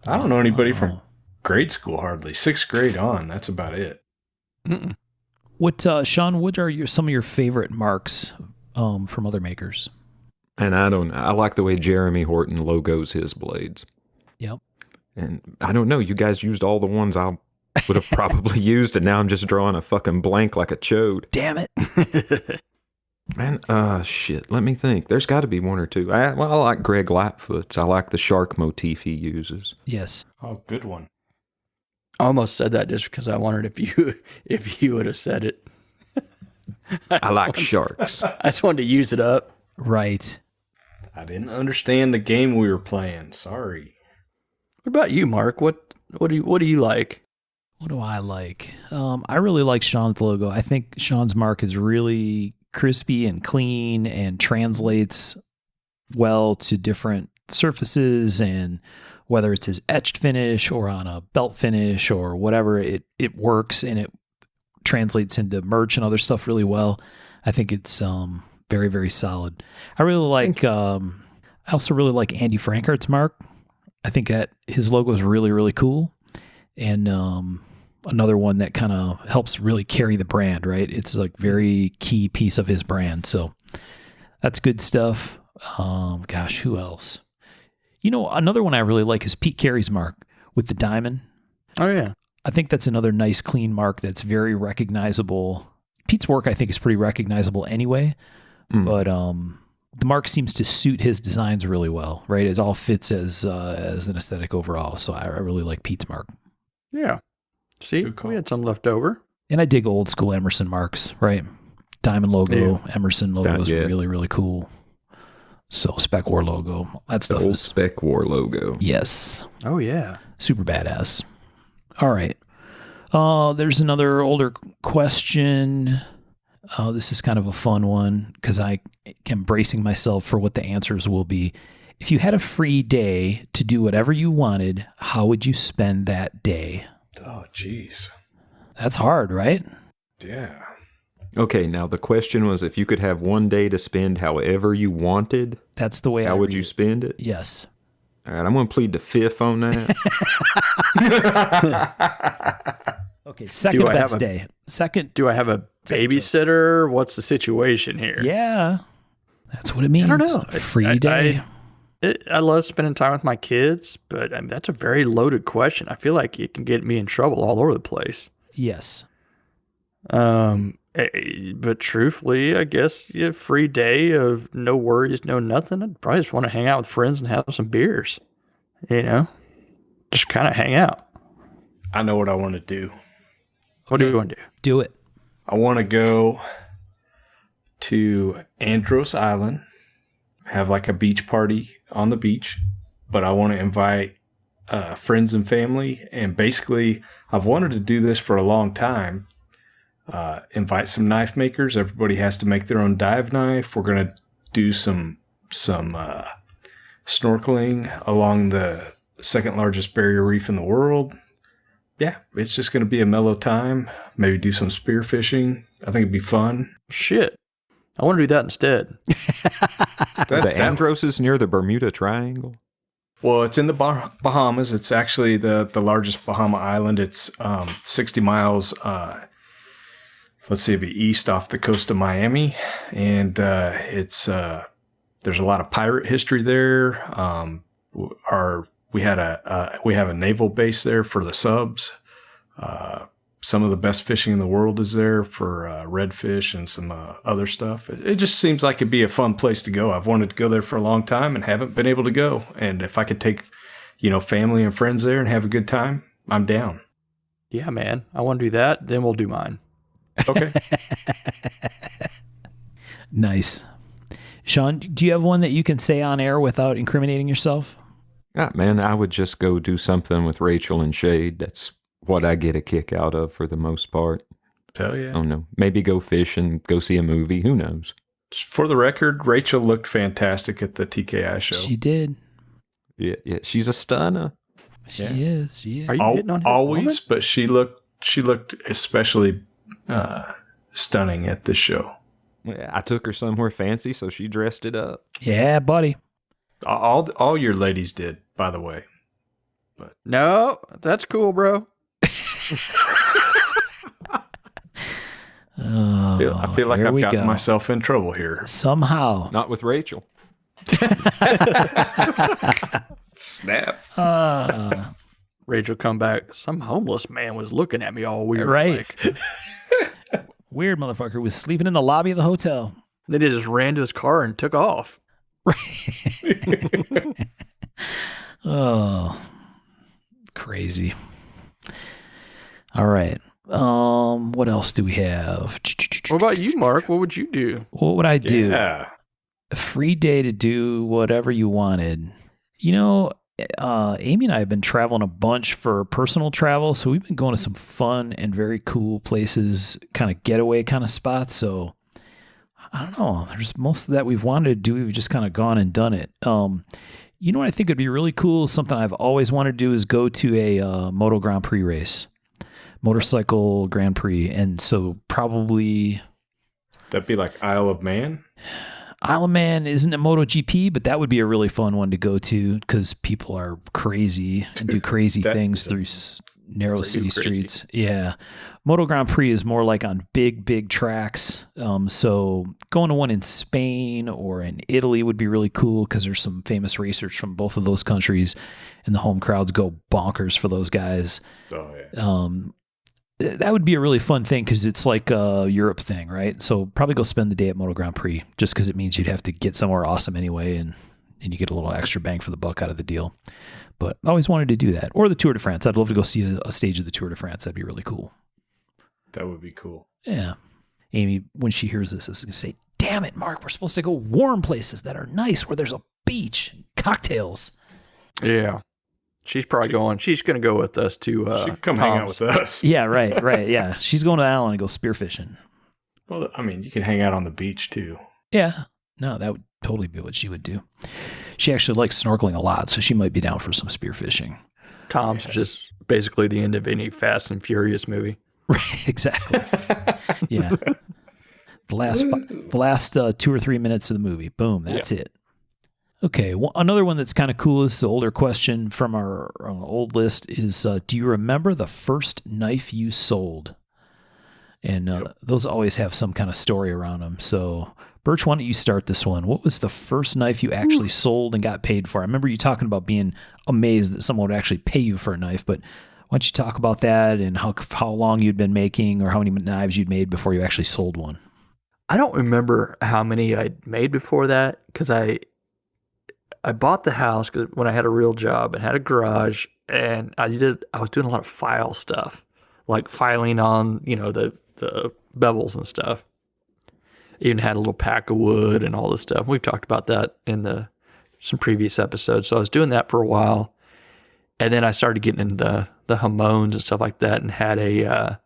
I don't know anybody from grade school hardly. 6th grade on. That's about it.
Mm-mm.
What, Sean, what are some of your favorite marks from other makers?
And I like the way Jeremy Horton logos his blades.
Yep.
And I don't know, you guys used all the ones I would have probably used, and now I'm just drawing a fucking blank like a chode.
Damn it.
Man, shit, let me think. There's got to be one or two. I like Greg Lightfoot's. I like the shark motif he uses.
Yes.
Oh, good one.
I almost said that just because I wondered if you would have said it.
I like sharks.
I just wanted to use it up.
Right.
I didn't understand the game we were playing. Sorry.
What about you, Mark? What do you like?
What do I like? I really like Sean's logo. I think Sean's mark is really crispy and clean and translates well to different surfaces, and whether it's his etched finish or on a belt finish or whatever, it works, and it translates into merch and other stuff really well. I think it's very, very solid. I really like I also really like Andy Frankert's mark. I think that his logo is really, really cool. And another one that kind of helps really carry the brand, right? It's like very key piece of his brand. So that's good stuff. Gosh, who else? Another one I really like is Pete Carey's mark with the diamond.
Oh, yeah.
I think that's another nice, clean mark that's very recognizable. Pete's work, I think, is pretty recognizable anyway, but the mark seems to suit his designs really well, right? It all fits as an aesthetic overall. So I really like Pete's mark.
Yeah. See,
Good call.
we had some left over.
And I dig old school Emerson marks, right? Diamond logo, Emerson logo is really, really cool. So Spec War logo, that stuff
The old
is
Spec War logo.
yes,
Oh, yeah.
super badass. All right. There's another older question. This is kind of a fun one because I am bracing myself for what the answers will be. If you had a free day to do whatever you wanted, how would you spend that day?
Oh, jeez.
That's hard, right?
Yeah.
Okay, now the question was, if you could have one day to spend however you wanted,
That's the way
how
I
would
read
you
it.
spend it?
Yes.
All right, I'm going to plead the fifth on that.
Okay, second
Do I have
best
a-
day. Second.
Do I have a babysitter? What's the situation here?
Yeah. That's what it means.
I don't know.
Free day.
I love spending time with my kids, but that's a very loaded question. I feel like it can get me in trouble all over the place.
Yes.
But truthfully, I guess free day of no worries, no nothing. I'd probably just want to hang out with friends and have some beers. Just kind of hang out.
I know what I want to do.
What do you want to do?
Do it.
I want to go to Andros Island, have like a beach party on the beach, but I want to invite friends and family. And basically, I've wanted to do this for a long time. Invite some knife makers. Everybody has to make their own dive knife. We're going to do some snorkeling along the second largest barrier reef in the world. Yeah, it's just going to be a mellow time. Maybe do some spear fishing. I think it'd be fun.
Shit. I want to do that instead.
The Andros is near the Bermuda Triangle.
Well, it's in the Bahamas. It's actually the largest Bahama island. It's 60 miles, let's see, it'd be east off the coast of Miami. And it's There's a lot of pirate history there. We have a naval base there for the subs. Some of the best fishing in the world is there for redfish and some other stuff. It just seems like it'd be a fun place to go. I've wanted to go there for a long time and haven't been able to go. And if I could take, family and friends there and have a good time, I'm down.
Yeah, man. I want to do that. Then we'll do mine.
Okay.
Nice. Sean, do you have one that you can say on air without incriminating yourself?
Man, I would just go do something with Rachel and Shade. That's what I get a kick out of for the most part.
Hell yeah.
I don't know. Maybe go fish and go see a movie. Who knows?
For the record, Rachel looked fantastic at the TKI show.
She did.
Yeah. She's a stunner.
She is.
Are you hitting on her
always,
woman?
but she looked especially stunning at this show.
Yeah, I took her somewhere fancy, so she dressed it up.
Yeah, buddy.
All your ladies did, by the way.
No, that's cool, bro.
I feel like
here
I've
we
gotten
go.
myself in trouble here.
Somehow.
Not with Rachel.
Snap.
Rachel come back. Some homeless man was looking at me all weird.
Right.
Like,
Weird motherfucker was sleeping in the lobby of the hotel.
then he just ran to his car and took off.
Oh, crazy. All right. What else do we have?
What about you, Mark? What would you do?
What would I do?
Yeah.
A free day to do whatever you wanted. Amy and I have been traveling a bunch for personal travel, so we've been going to some fun and very cool places, kind of getaway kind of spots. So I don't know. There's most of that we've wanted to do. We've just kind of gone and done it. You know what I think would be really cool? Something I've always wanted to do is go to a Moto Grand Prix race, motorcycle Grand Prix. And so probably
That'd be like Isle of Man.
Isle of Man isn't a MotoGP, but that would be a really fun one to go to because people are crazy and do crazy things through narrow city streets. Yeah. Moto Grand Prix is more like on big tracks. So going to one in Spain or in Italy would be really cool because there's some famous racers from both of those countries and the home crowds go bonkers for those guys.
Oh, yeah.
That would be a really fun thing because it's like a Europe thing, right? So probably go spend the day at Moto Grand Prix just because it means you'd have to get somewhere awesome anyway and you get a little extra bang for the buck out of the deal. But I always wanted to do that. Or the Tour de France. I'd love to go see a stage of the Tour de France. That'd be really cool.
That would be cool.
Yeah. Amy, when she hears this, is going to say, damn it, Mark, we're supposed to go warm places that are nice where there's a beach and cocktails.
Yeah. She's probably going. She's going to go with us to
She could come hang out with us.
Yeah, right. Yeah. She's going to the island and go spearfishing.
Well, I mean, you can hang out on the beach too.
Yeah. No, that would totally be what she would do. She actually likes snorkeling a lot, so she might be down for some spearfishing.
Tom's just basically the end of any Fast and Furious movie.
Right, exactly. Yeah. The last 2 or 3 minutes of the movie. Boom, that's it. Okay, another one that's kind of cool. This is an older question from our old list is, do you remember the first knife you sold? And those always have some kind of story around them. So, Birch, why don't you start this one? What was the first knife you actually sold and got paid for? I remember you talking about being amazed that someone would actually pay you for a knife, but why don't you talk about that and how long you'd been making or how many knives you'd made before you actually sold one?
I don't remember how many I'd made before that because I bought the house when I had a real job and had a garage, and I was doing a lot of file stuff, like filing on, the bevels and stuff. Even had a little pack of wood and all this stuff. We've talked about that in some previous episodes. So I was doing that for a while, and then I started getting into the Hamones and stuff like that, and had a.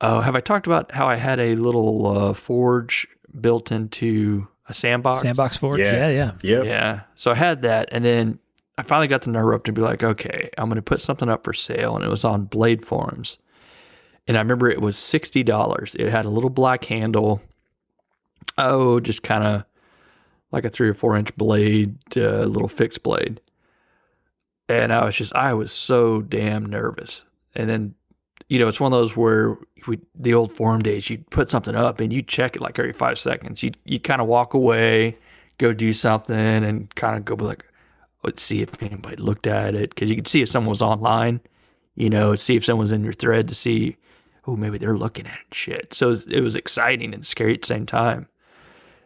Have I talked about how I had a little forge built into a sandbox?
Sandbox forge?
Yeah.
Yeah.
Yep.
Yeah. So I had that, and then I finally got the nerve up to be like, okay, I'm going to put something up for sale, and it was on Blade Forums. And I remember it was $60. It had a little black handle. Just kind of like a 3 or 4 inch blade, little fixed blade. And I was so damn nervous. And then, it's one of those where the old forum days, you'd put something up and you'd check it like every 5 seconds. You kind of walk away, go do something and kind of go like, let's see if anybody looked at it. Because you could see if someone was online, see if someone's in your thread to see, oh, maybe they're looking at it and shit. So it was exciting and scary at the same time.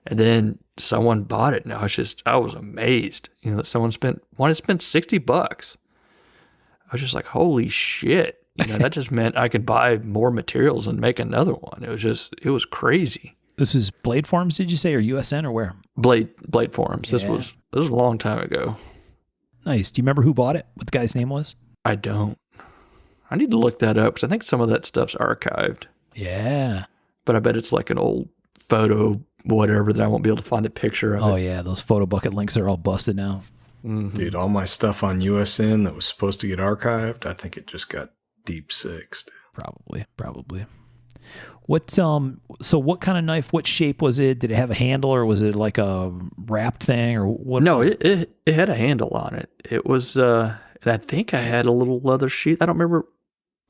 And then someone bought it, and I was amazed. Someone wanted to spend $60. I was just like, holy shit. That just meant I could buy more materials and make another one. It was crazy.
This is Blade Forums, did you say, or USN, or where?
Blade Forums.
Yeah.
This was a long time ago.
Nice. Do you remember who bought it? What the guy's name was?
I don't. I need to look that up because I think some of that stuff's archived.
Yeah.
But I bet it's like an old photo, whatever, that I won't be able to find a picture of.
Oh, yeah. Those photo bucket links are all busted now.
Mm-hmm.
Dude, all my stuff on USN that was supposed to get archived, I think it just got deep sixed.
Probably. What so what kind of knife, what shape was it? Did it have a handle, or was it like a wrapped thing, or what?
No, it had a handle on it. It was and I think I had a little leather sheath. I don't remember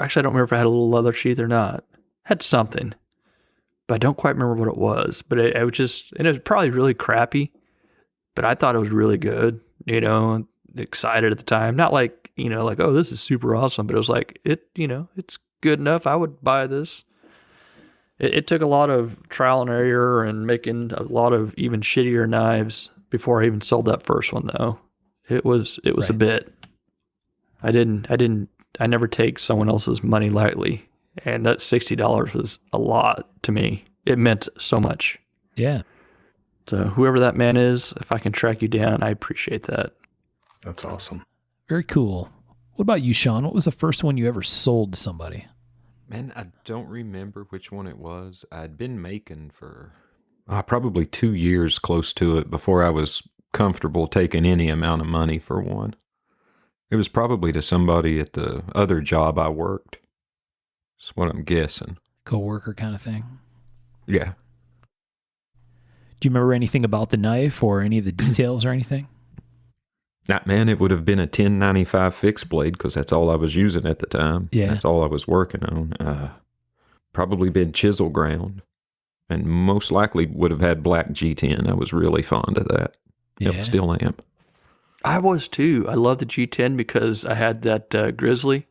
if I had a little leather sheath or not. Had something, but I don't quite remember what it was. But it was probably really crappy, but I thought it was really good, excited at the time. Not like, like, oh, this is super awesome, but it was like, it's good enough. I would buy this. It took a lot of trial and error and making a lot of even shittier knives before I even sold that first one, though. It was
Right.
a bit. I never take someone else's money lightly. And that $60 was a lot to me. It meant so much.
Yeah.
So whoever that man is, if I can track you down, I appreciate that.
That's awesome.
Very cool. What about you, Sean? What was the first one you ever sold to somebody?
Man, I don't remember which one it was. I'd been making for probably 2 years close to it before I was comfortable taking any amount of money for one. It was probably to somebody at the other job I worked. That's what I'm guessing.
Coworker kind of thing.
Yeah.
Do you remember anything about the knife or any of the details or anything?
Man, it would have been a 1095 fixed blade because that's all I was using at the time.
Yeah.
That's all I was working on. Probably been chisel ground, and most likely would have had black G10. I was really fond of that.
Yeah.
Yep, still am.
I was too. I love the G10 because I had that Grizzly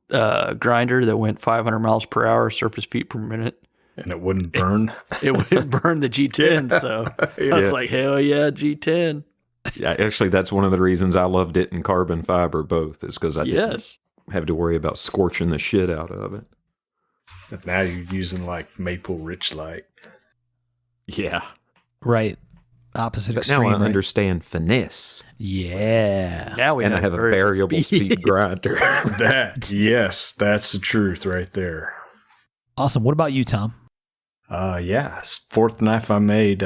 grinder that went 500 miles per hour, surface feet per minute.
And it wouldn't burn.
It would burn the G10. So I was like, hell yeah, G10.
Yeah, actually, that's one of the reasons I loved it in carbon fiber both, is because I didn't
Yes.
have to worry about scorching the shit out of it.
And now you're using like maple rich light.
Yeah.
Right. Opposite
But
extreme.
now I
right?
understand finesse.
Yeah.
Now we
And I have a variable speed grinder.
Yes, that's the truth right there.
Awesome. What about you, Tom?
Yeah, fourth knife I made,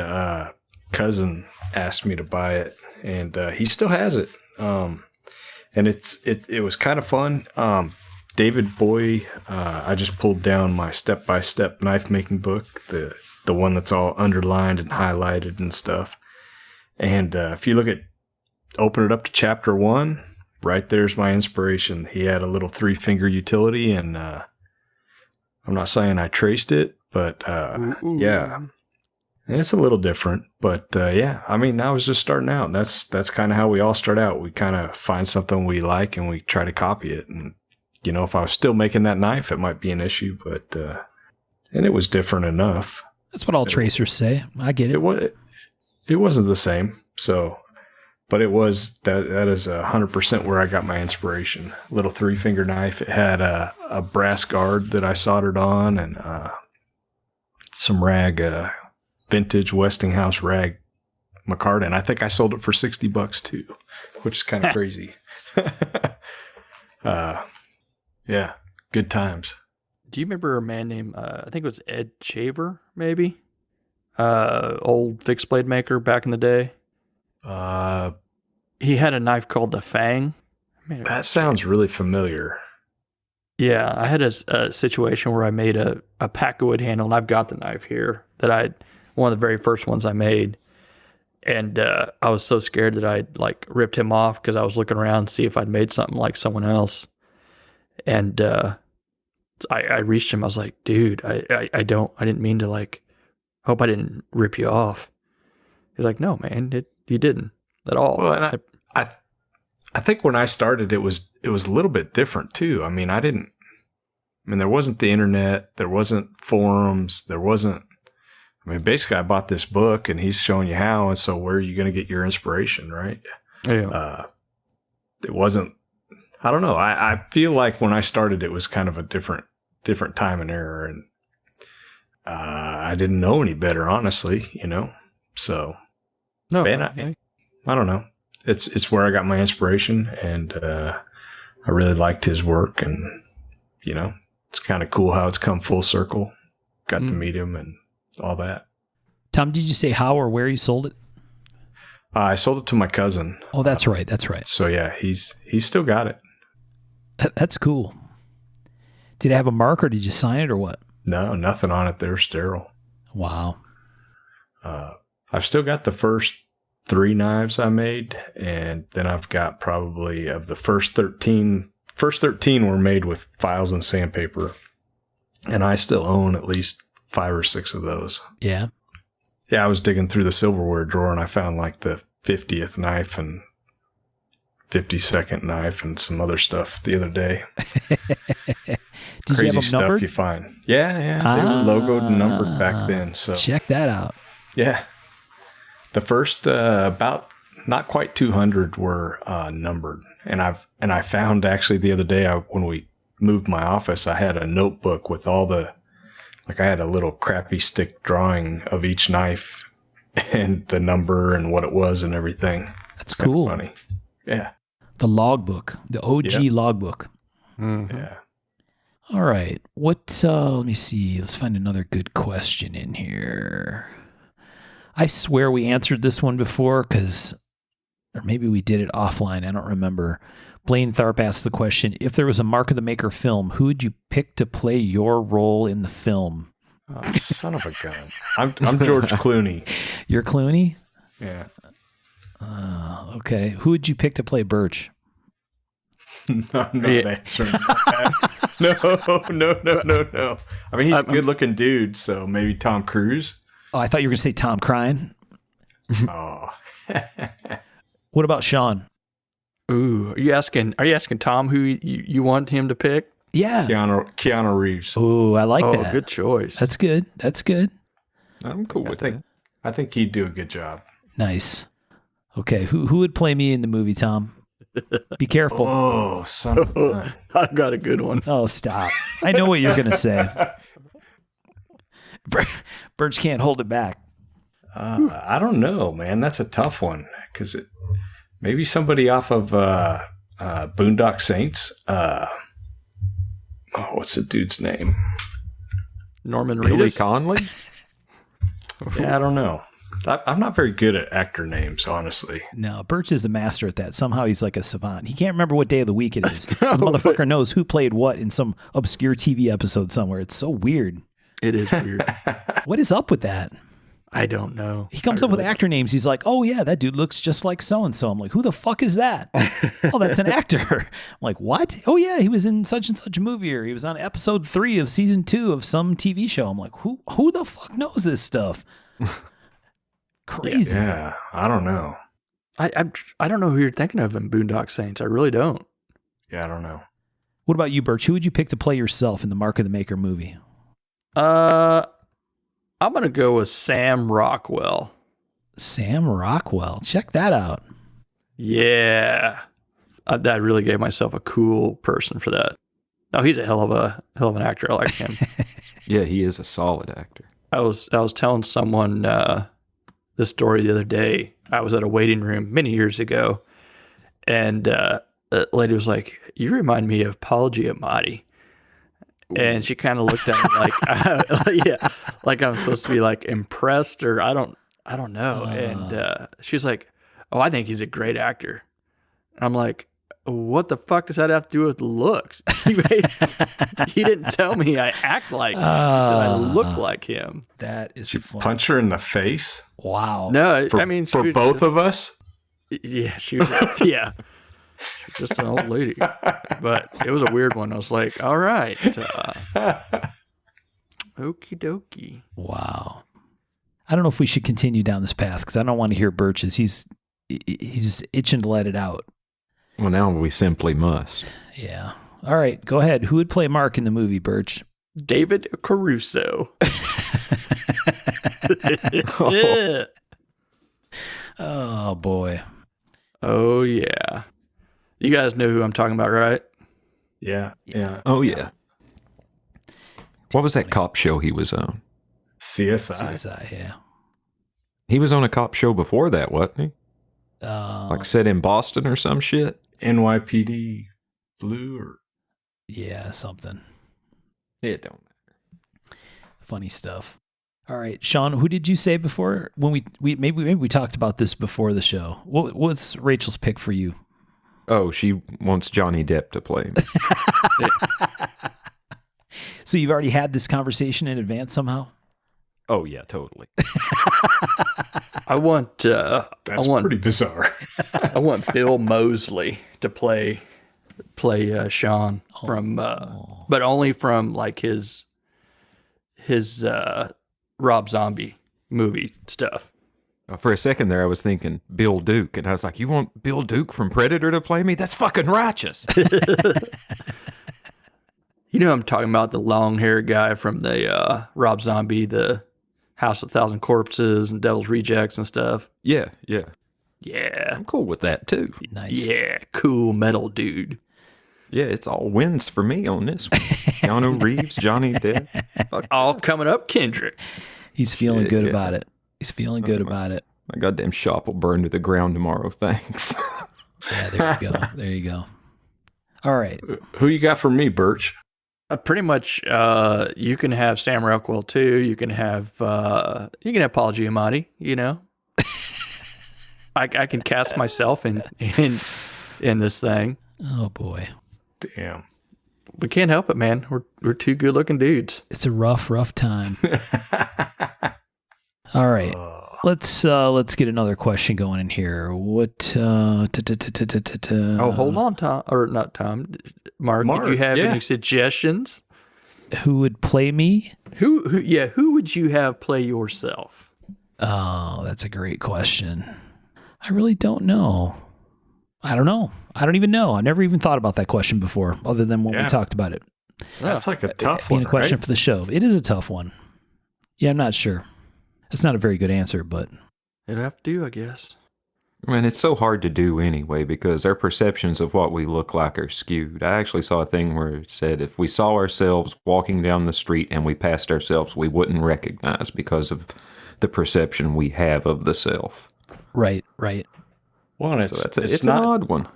cousin asked me to buy it, and he still has it. And it was kind of fun. David Boy, I just pulled down my step-by-step knife making book, the one that's all underlined and highlighted and stuff. And if you open it up to chapter 1, right there's my inspiration. He had a little 3-finger utility, and I'm not saying I traced it, but yeah. It's a little different, but yeah, I mean, I was just starting out. That's kind of how we all start out. We kind of find something we like and we try to copy it. And, if I was still making that knife, it might be an issue, but, and it was different enough.
That's what all tracers say. I get it.
It wasn't the same. So, but it was, that is 100% where I got my inspiration. Little 3-finger knife. It had a brass guard that I soldered on and, some rag, vintage Westinghouse rag micarta, and I think I sold it for $60 too, which is kind of crazy. Yeah, good times.
Do you remember a man named, I think it was Ed Shaver, maybe? Old fixed blade maker back in the day. He had a knife called the Fang.
That sounds really familiar.
Yeah, I had a situation where I made a packwood handle, and I've got the knife here one of the very first ones I made. And I was so scared that I'd like ripped him off because I was looking around to see if I'd made something like someone else. And I reached him. I was like, dude, I didn't mean to, like, hope I didn't rip you off. He's like, no, man, you didn't at all.
Well, and I think when I started, it was a little bit different too. I mean, there wasn't the internet, there wasn't forums, basically I bought this book and he's showing you how, and so where are you going to get your inspiration, right?
Yeah.
It wasn't, I don't know. I feel like when I started, it was kind of a different time and era, and I didn't know any better, honestly, so.
No,
Man, I don't know. It's where I got my inspiration, and I really liked his work, and it's kind of cool how it's come full circle. Got to meet him and all that.
Tom, did you say how or where you sold it?
I sold it to my cousin.
Oh, that's right. That's right.
So yeah, he's still got it.
That's cool. Did it have a mark or did you sign it or what?
No, nothing on it. They're sterile.
Wow.
I've still got the first 3 knives I made, and then I've got probably of the first 13 were made with files and sandpaper, and I still own at least 5 or 6 of those.
Yeah.
Yeah, I was digging through the silverware drawer and I found like the 50th knife and 52nd knife and some other stuff the other day.
Did
Crazy
you have them
stuff
numbered?
you find. Yeah. They were logoed and numbered back then. So
check that out.
yeah. The first about not quite 200 were numbered, and I found actually the other day when we moved my office, I had a notebook with all I had a little crappy stick drawing of each knife and the number and what it was and everything.
That's cool.
Funny, yeah.
The logbook, the OG logbook.
Mm-hmm.
Yeah.
All right. Let me see. Let's find another good question in here. I swear we answered this one before or maybe we did it offline. I don't remember. Blaine Tharp asked the question, if there was a Mark of the Maker film, who would you pick to play your role in the film?
Oh, son of a gun. I'm George Clooney.
You're Clooney?
Yeah.
Okay. Who would you pick to play Birch?
No, I'm not answering that. No. I mean, he's a good-looking dude, so maybe Tom Cruise.
Oh, I thought you were going to say Tom Crine.
Oh.
What about Sean?
Ooh, are you asking Tom who you want him to pick?
Yeah.
Keanu Reeves.
Oh, I like that.
Oh, good choice.
That's good.
I'm cool with that.
I think he'd do a good job.
Nice. Okay. Who would play me in the movie, Tom? Be careful.
Oh, son of a gun.
I've got a good one.
Oh, stop. I know what you're going to say. Birch can't hold it back.
I don't know, man. That's a tough one because maybe somebody off of Boondock Saints. What's the dude's name?
Norman
Billy
Reedus.
Conley?
Yeah, I don't know. I'm not very good at actor names, honestly.
No, Birch is the master at that. Somehow he's like a savant. He can't remember what day of the week it is. The motherfucker knows who played what in some obscure TV episode somewhere. It's so weird.
It is weird.
What is up with that?
I don't know.
He comes up with actor names. He's like, oh, yeah, that dude looks just like so-and-so. I'm like, who the fuck is that? Oh, that's an actor. I'm like, what? Oh, yeah, he was in such and such a movie, or he was on episode 3 of season 2 of some TV show. I'm like, who the fuck knows this stuff? Crazy.
Yeah, I don't know.
I don't know who you're thinking of in Boondock Saints. I really don't.
Yeah, I don't know.
What about you, Birch? Who would you pick to play yourself in the Mark of the Maker movie?
I'm going to go with Sam Rockwell.
Sam Rockwell. Check that out.
Yeah. I really gave myself a cool person for that. No, he's a hell of an actor. I like him.
Yeah, he is a solid actor.
I was telling someone this story the other day. I was at a waiting room many years ago, and a lady was like, "You remind me of Paul Giamatti." And she kind of looked at me like, yeah, like I'm supposed to be like impressed, or I don't know. And she's like, "Oh, I think he's a great actor." And I'm like, "What the fuck does that have to do with looks?" He didn't tell me I act like him. He said I look like him.
That is
Did you
funny.
punch her in the face?
Wow.
No,
For,
I mean
for both of us?
Yeah, she was. Yeah, she was just an old lady, but it was a weird one. I was like, "All right, okie dokie."
Wow. I don't know if we should continue down this path because I don't want to hear Birch's. He's itching to let it out.
Well, now we simply must.
Yeah. All right, go ahead. Who would play Mark in the movie, Birch?
David Caruso.
Oh, boy.
Oh, yeah. You guys know who I'm talking about, right?
Yeah.
Oh, yeah. What was that cop show he was on?
CSI, yeah.
He was on a cop show before that, wasn't he? Like set in Boston or some shit?
NYPD Blue or...
Yeah, something.
It don't matter.
Funny stuff. All right, Sean, who did you say before? When maybe we talked about this before the show. What's Rachel's pick for you?
Oh, she wants Johnny Depp to play him.
So you've already had this conversation in advance somehow?
Oh, yeah, totally.
I want
pretty bizarre.
I want Bill Moseley to play Sean from but only from like his Rob Zombie movie stuff.
For a second there, I was thinking Bill Duke, and I was like, you want Bill Duke from Predator to play me? That's fucking righteous.
You know I'm talking about, the long-haired guy from the Rob Zombie, the House of Thousand Corpses and Devil's Rejects and stuff.
Yeah.
Yeah.
I'm cool with that, too.
Nice.
Yeah, cool metal dude.
Yeah, it's all wins for me on this one. Keanu Reeves, Johnny Depp. Fuck.
All coming up, Kendrick.
He's feeling good
Yeah.
about it. He's feeling good about it.
My goddamn shop will burn to the ground tomorrow, thanks.
Yeah, there you go. There you go. All right.
Who you got for me, Birch?
Pretty much, you can have Sam Rockwell too. You can have Paul Giamatti. You know, I can cast myself in this thing.
Oh boy,
Damn.
We can't help it, man. We're two good looking dudes.
it's a rough time. All right. Let's get another question going in here. What?
Oh, hold on, Tom, or not Tom. Mark, did you have any suggestions?
Who would play me?
Who would you have play yourself?
Oh, that's a great question. I really don't know. I don't know. I don't even know. I never even thought about that question before, other than when we talked about it.
That's like a tough
Being
one,
a question
right?
for the show. It is a tough one. Yeah, I'm not sure. It's not a very good answer, but
It'll have to do, I guess.
Man, it's so hard to do anyway because our perceptions of what we look like are skewed. I actually saw a thing where it said if we saw ourselves walking down the street and we passed ourselves, we wouldn't recognize because of the perception we have of the self.
right.
Well, and
So
it's
an
not
odd one.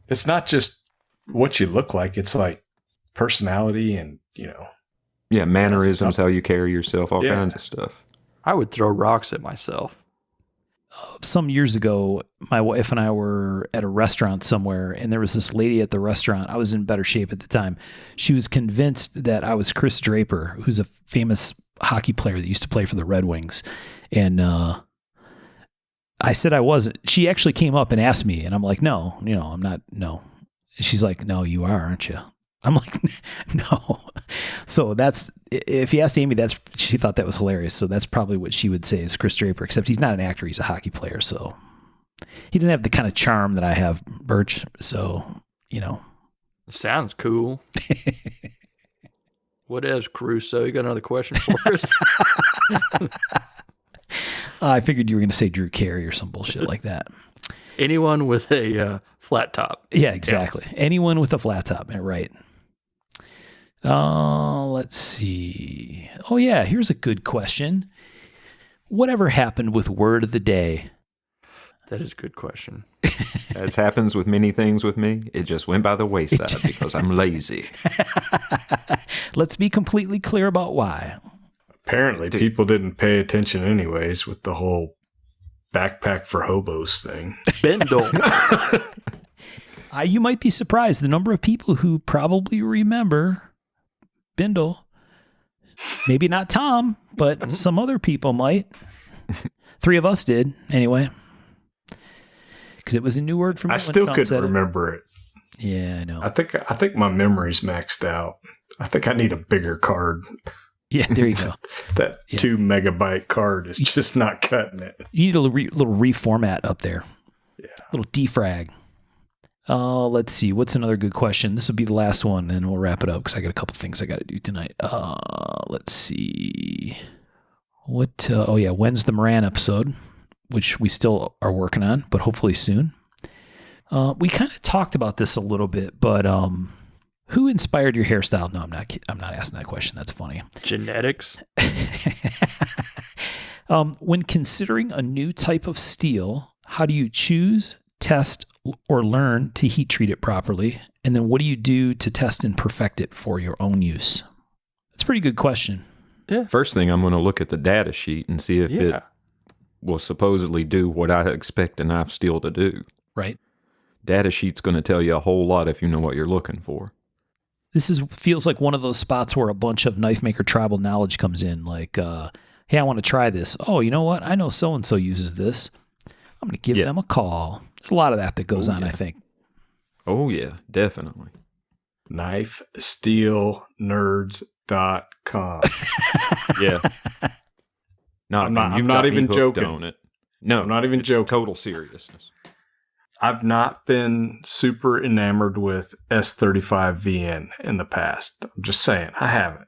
It's not just what you look like. It's like personality and,
Yeah, mannerisms, how you carry yourself, all
Yeah.
kinds of stuff.
I would throw rocks at myself.
Some years ago, my wife and I were at a restaurant somewhere, and there was this lady at the restaurant. I was in better shape at the time. She was convinced that I was Chris Draper, who's a famous hockey player that used to play for the Red Wings. And I said I wasn't. She actually came up and asked me, and I'm like, no, I'm not, no. And she's like, no, you are, aren't you? I'm like, no. So if you asked Amy, she thought that was hilarious. So that's probably what she would say is Chris Draper, except he's not an actor. He's a hockey player. So he didn't have the kind of charm that I have, Birch. So,
Sounds cool. What else, Caruso? You got another question for us?
I figured you were going to say Drew Carey or some bullshit like that.
Anyone with a flat top.
Yeah, exactly. Yes. Anyone with a flat top. Right. Let's see. Oh, yeah. Here's a good question. Whatever happened with word of the day?
That is a good question.
As happens with many things with me, it just went by the wayside because I'm lazy.
Let's be completely clear about why.
Apparently, people didn't pay attention anyways with the whole backpack for hobos thing.
Bindle.
You might be surprised the number of people who probably remember Bindle. Maybe not Tom, but some other people might. 3 of us did, anyway. Because it was a new word for me.
I still couldn't remember it.
Yeah, I know.
I think my memory's maxed out. I think I need a bigger card.
Yeah, there you go.
That 2 megabyte card is just not cutting it.
You need a little reformat up there.
Yeah.
Little defrag. Let's see. What's another good question? This will be the last one, and we'll wrap it up because I got a couple things I got to do tonight. Let's see. When's the Moran episode? Which we still are working on, but hopefully soon. We kind of talked about this a little bit, but who inspired your hairstyle? No, I'm not asking that question. That's funny.
Genetics.
When considering a new type of steel, how do you choose, test, or learn to heat treat it properly? And then what do you do to test and perfect it for your own use? That's a pretty good question.
Yeah.
First thing, I'm going to look at the data sheet and see if it will supposedly do what I expect a knife steel to do.
Right.
Data sheet's going to tell you a whole lot if you know what you're looking for.
This feels like one of those spots where a bunch of knife maker tribal knowledge comes in. Like, hey, I want to try this. Oh, you know what? I know so-and-so uses this. I'm going to give them a call. There's a lot of that goes on, I think.
Oh, yeah, definitely.
KnifeSteelNerds.com.
Yeah.
I'm not even joking
on it. No,
I'm not even joking.
Total seriousness.
I've not been super enamored with S35VN in the past. I'm just saying, I haven't.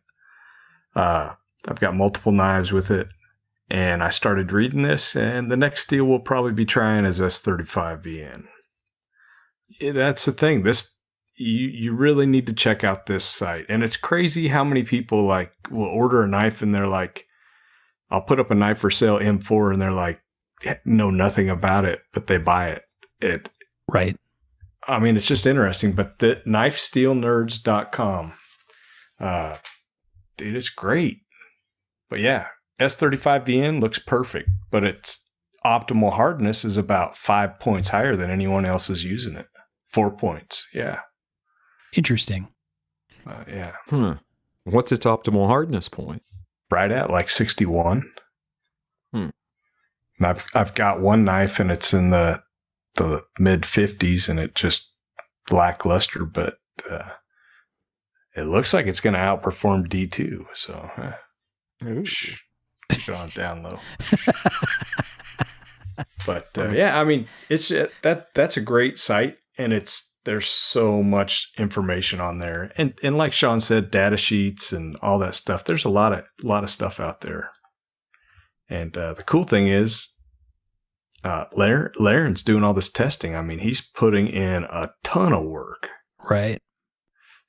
I've got multiple knives with it, and I started reading this, and the next steel we'll probably be trying is S35VN. That's the thing. You really need to check out this site, and it's crazy how many people will order a knife, and they're like, "I'll put up a knife for sale M4," and they're like, know nothing about it, but they buy it.
Right.
I mean, it's just interesting, but the KnifeSteelNerds.com, dude, it's great. But yeah, S35VN looks perfect, but its optimal hardness is about 5 points higher than anyone else is using it. 4 points. Yeah.
Interesting.
Yeah.
What's its optimal hardness point?
Right at 61. I've got one knife and it's in the mid 50s and it just lackluster, but it looks like it's going to outperform D2. So keep it on down low. But yeah, I mean, it's that's a great site, and there's so much information on there, and like Sean said, data sheets and all that stuff. There's a lot of stuff out there, and the cool thing is, Laren's doing all this testing. I mean, he's putting in a ton of work.
Right.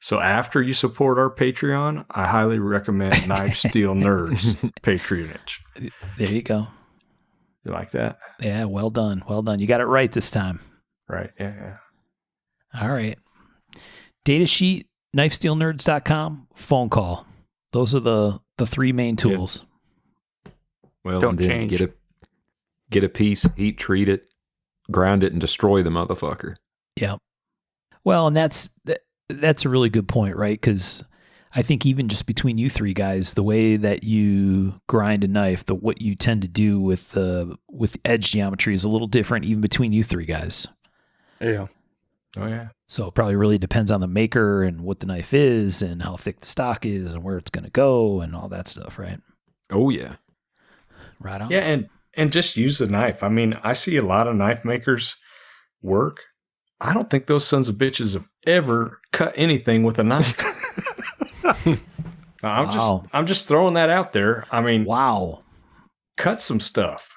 So after you support our Patreon, I highly recommend Knife Steel Nerds Patreonage.
There you go.
You like that?
Yeah, well done. Well done. You got it right this time.
Right. Yeah.
All right. Data sheet, KnifeSteelNerds.com, phone call. Those are the three main tools.
Well,
Don't
and then
change.
get a piece, heat treat it, grind it, and destroy the motherfucker.
Yeah. Well, and that's a really good point, right? Because I think even just between you three guys, the way that you grind a knife, what you tend to do with edge geometry is a little different, even between you three guys.
Yeah.
Oh yeah.
So it probably really depends on the maker and what the knife is and how thick the stock is and where it's going to go and all that stuff, right?
Oh yeah.
Right on.
Yeah, and just use the knife. I mean, I see a lot of knife makers work. I don't think those sons of bitches have ever cut anything with a knife. I'm just throwing that out there. I mean,
Wow.
cut some stuff,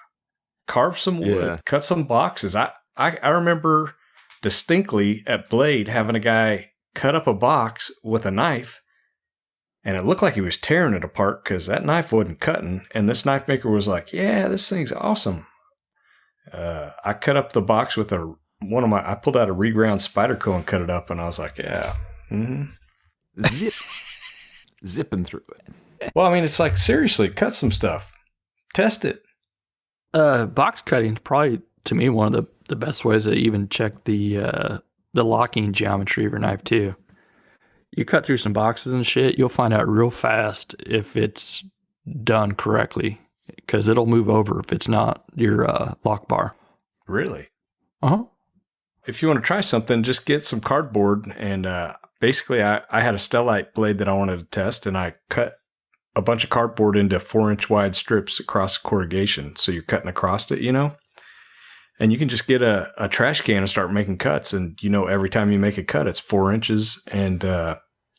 carve some wood,
Yeah.
cut some boxes. I remember distinctly at Blade having a guy cut up a box with a knife, and it looked like he was tearing it apart because that knife wasn't cutting. And this knife maker was like, "Yeah, this thing's awesome." I cut up the box with I pulled out a reground Spyderco and cut it up, and I was like, "Yeah." Mm-hmm.
Zipping through it.
Well, I mean, it's like, seriously, cut some stuff, test it.
Box cutting is probably, to me, one of the best ways to even check the locking geometry of your knife too. You cut through some boxes and shit, you'll find out real fast if it's done correctly, because it'll move over if it's not your lock bar.
Really?
Uh-huh.
If you want to try something, just get some cardboard. And basically, I had a Stellite blade that I wanted to test, and I cut a bunch of cardboard into 4-inch wide strips across corrugation. So you're cutting across it, and you can just get a trash can and start making cuts. And, every time you make a cut, it's 4 inches. And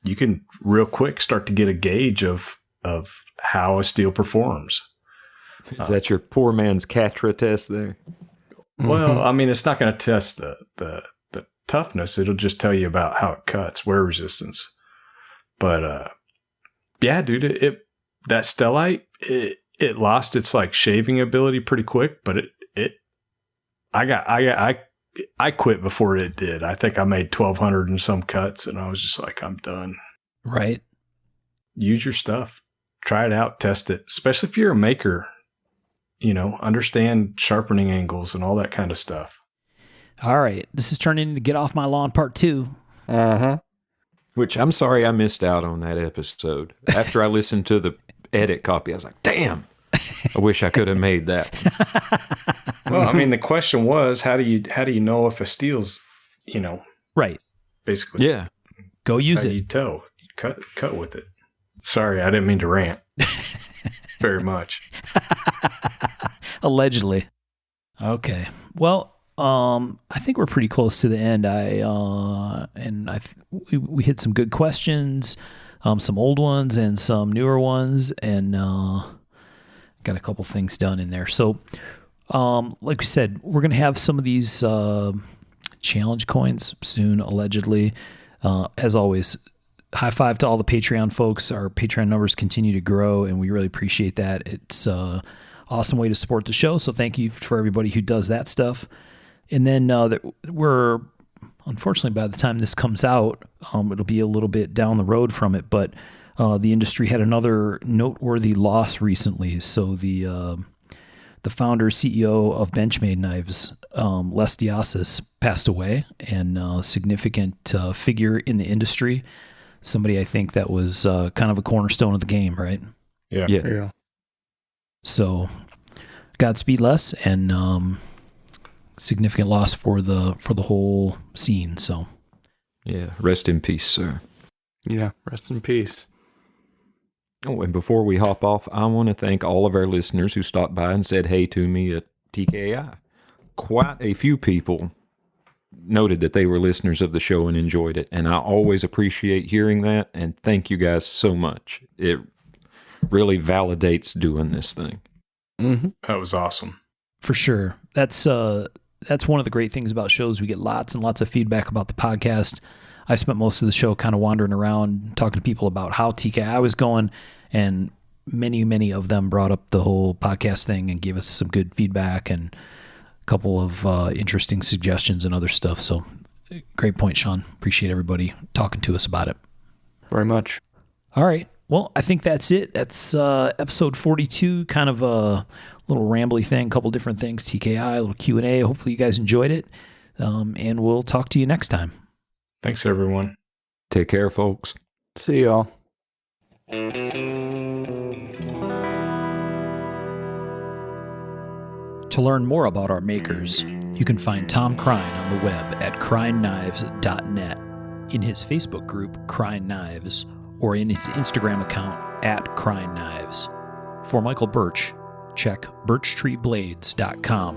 you can real quick start to get a gauge of how a steel performs.
Is that your poor man's Catra test there?
Well, I mean, it's not going to test the toughness. It'll just tell you about how it cuts, wear resistance. But yeah, dude, that stellite, it lost its like shaving ability pretty quick, but I quit before it did. I think I made 1,200 and some cuts, and I was just like, I'm done.
Right.
Use your stuff. Try it out. Test it. Especially if you're a maker, understand sharpening angles and all that kind of stuff.
All right. This is turning into Get Off My Lawn Part 2.
Uh-huh.
Which I'm sorry I missed out on that episode. After I listened to the edit copy, I was like, damn, I wish I could have made that one.
Well, I mean, the question was, how do you know if a steel's,
Right.
basically.
Yeah.
Go use
How
it.
do you tell? You cut with it. Sorry, I didn't mean to rant very much.
Allegedly. Okay. Well, I think we're pretty close to the end. We hit some good questions, some old ones and some newer ones, and got a couple things done in there. So, like we said, we're gonna have some of these challenge coins soon, allegedly. As always, high five to all the Patreon folks. Our Patreon numbers continue to grow, and we really appreciate that. It's awesome way to support the show. So thank you for everybody who does that stuff. And then we're, unfortunately, by the time this comes out, it'll be a little bit down the road from it, but the industry had another noteworthy loss recently. So the founder, CEO of Benchmade Knives, Les Diasis, passed away, and a significant figure in the industry. Somebody I think that was kind of a cornerstone of the game, right?
Yeah.
So Godspeed, Les, and significant loss for the whole scene. So
Yeah. Rest in peace, sir.
Yeah, rest in peace.
Oh, and before we hop off, I want to thank all of our listeners who stopped by and said hey to me at TKI. Quite a few people noted that they were listeners of the show and enjoyed it, and I always appreciate hearing that, and thank you guys so much. It really validates doing this thing.
Mm-hmm.
That was awesome.
for sure, that's one of the great things about shows. We get lots and lots of feedback about the podcast. I spent most of the show kind of wandering around talking to people about how TKI was going, and many of them brought up the whole podcast thing and gave us some good feedback and a couple of interesting suggestions and other stuff. So great point, Sean. Appreciate everybody talking to us about it.
Very much.
All right. Well, I think that's it. That's episode 42, kind of a little rambly thing, a couple different things, TKI, a little Q&A. Hopefully you guys enjoyed it, and we'll talk to you next time.
Thanks, everyone.
Take care, folks.
See y'all.
To learn more about our makers, you can find Tom Crine on the web at crineknives.net, in his Facebook group, Crine Knives, or in his Instagram account, at Crine Knives. For Michael Birch, check birchtreeblades.com,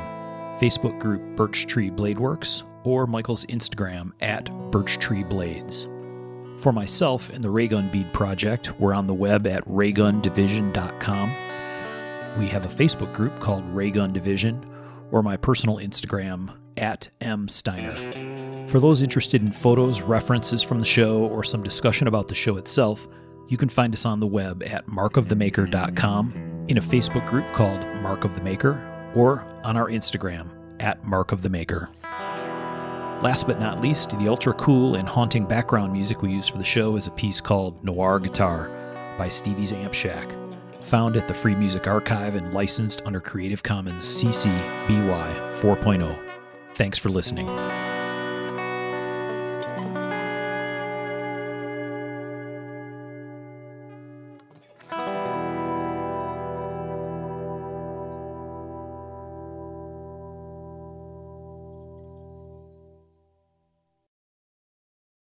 Facebook group Birch Tree Blade Works, or Michael's Instagram at birchtreeblades. For myself and the Raygun Bead Project, we're on the web at raygundivision.com. We have a Facebook group called Raygun Division, or my personal Instagram, at msteiner. For those interested in photos, references from the show, or some discussion about the show itself, you can find us on the web at markofthemaker.com, in a Facebook group called Mark of the Maker, or on our Instagram, at Mark of the Maker. Last but not least, the ultra cool and haunting background music we use for the show is a piece called Noir Guitar by Stevie's Amp Shack, found at the Free Music Archive and licensed under Creative Commons CC BY 4.0. Thanks for listening.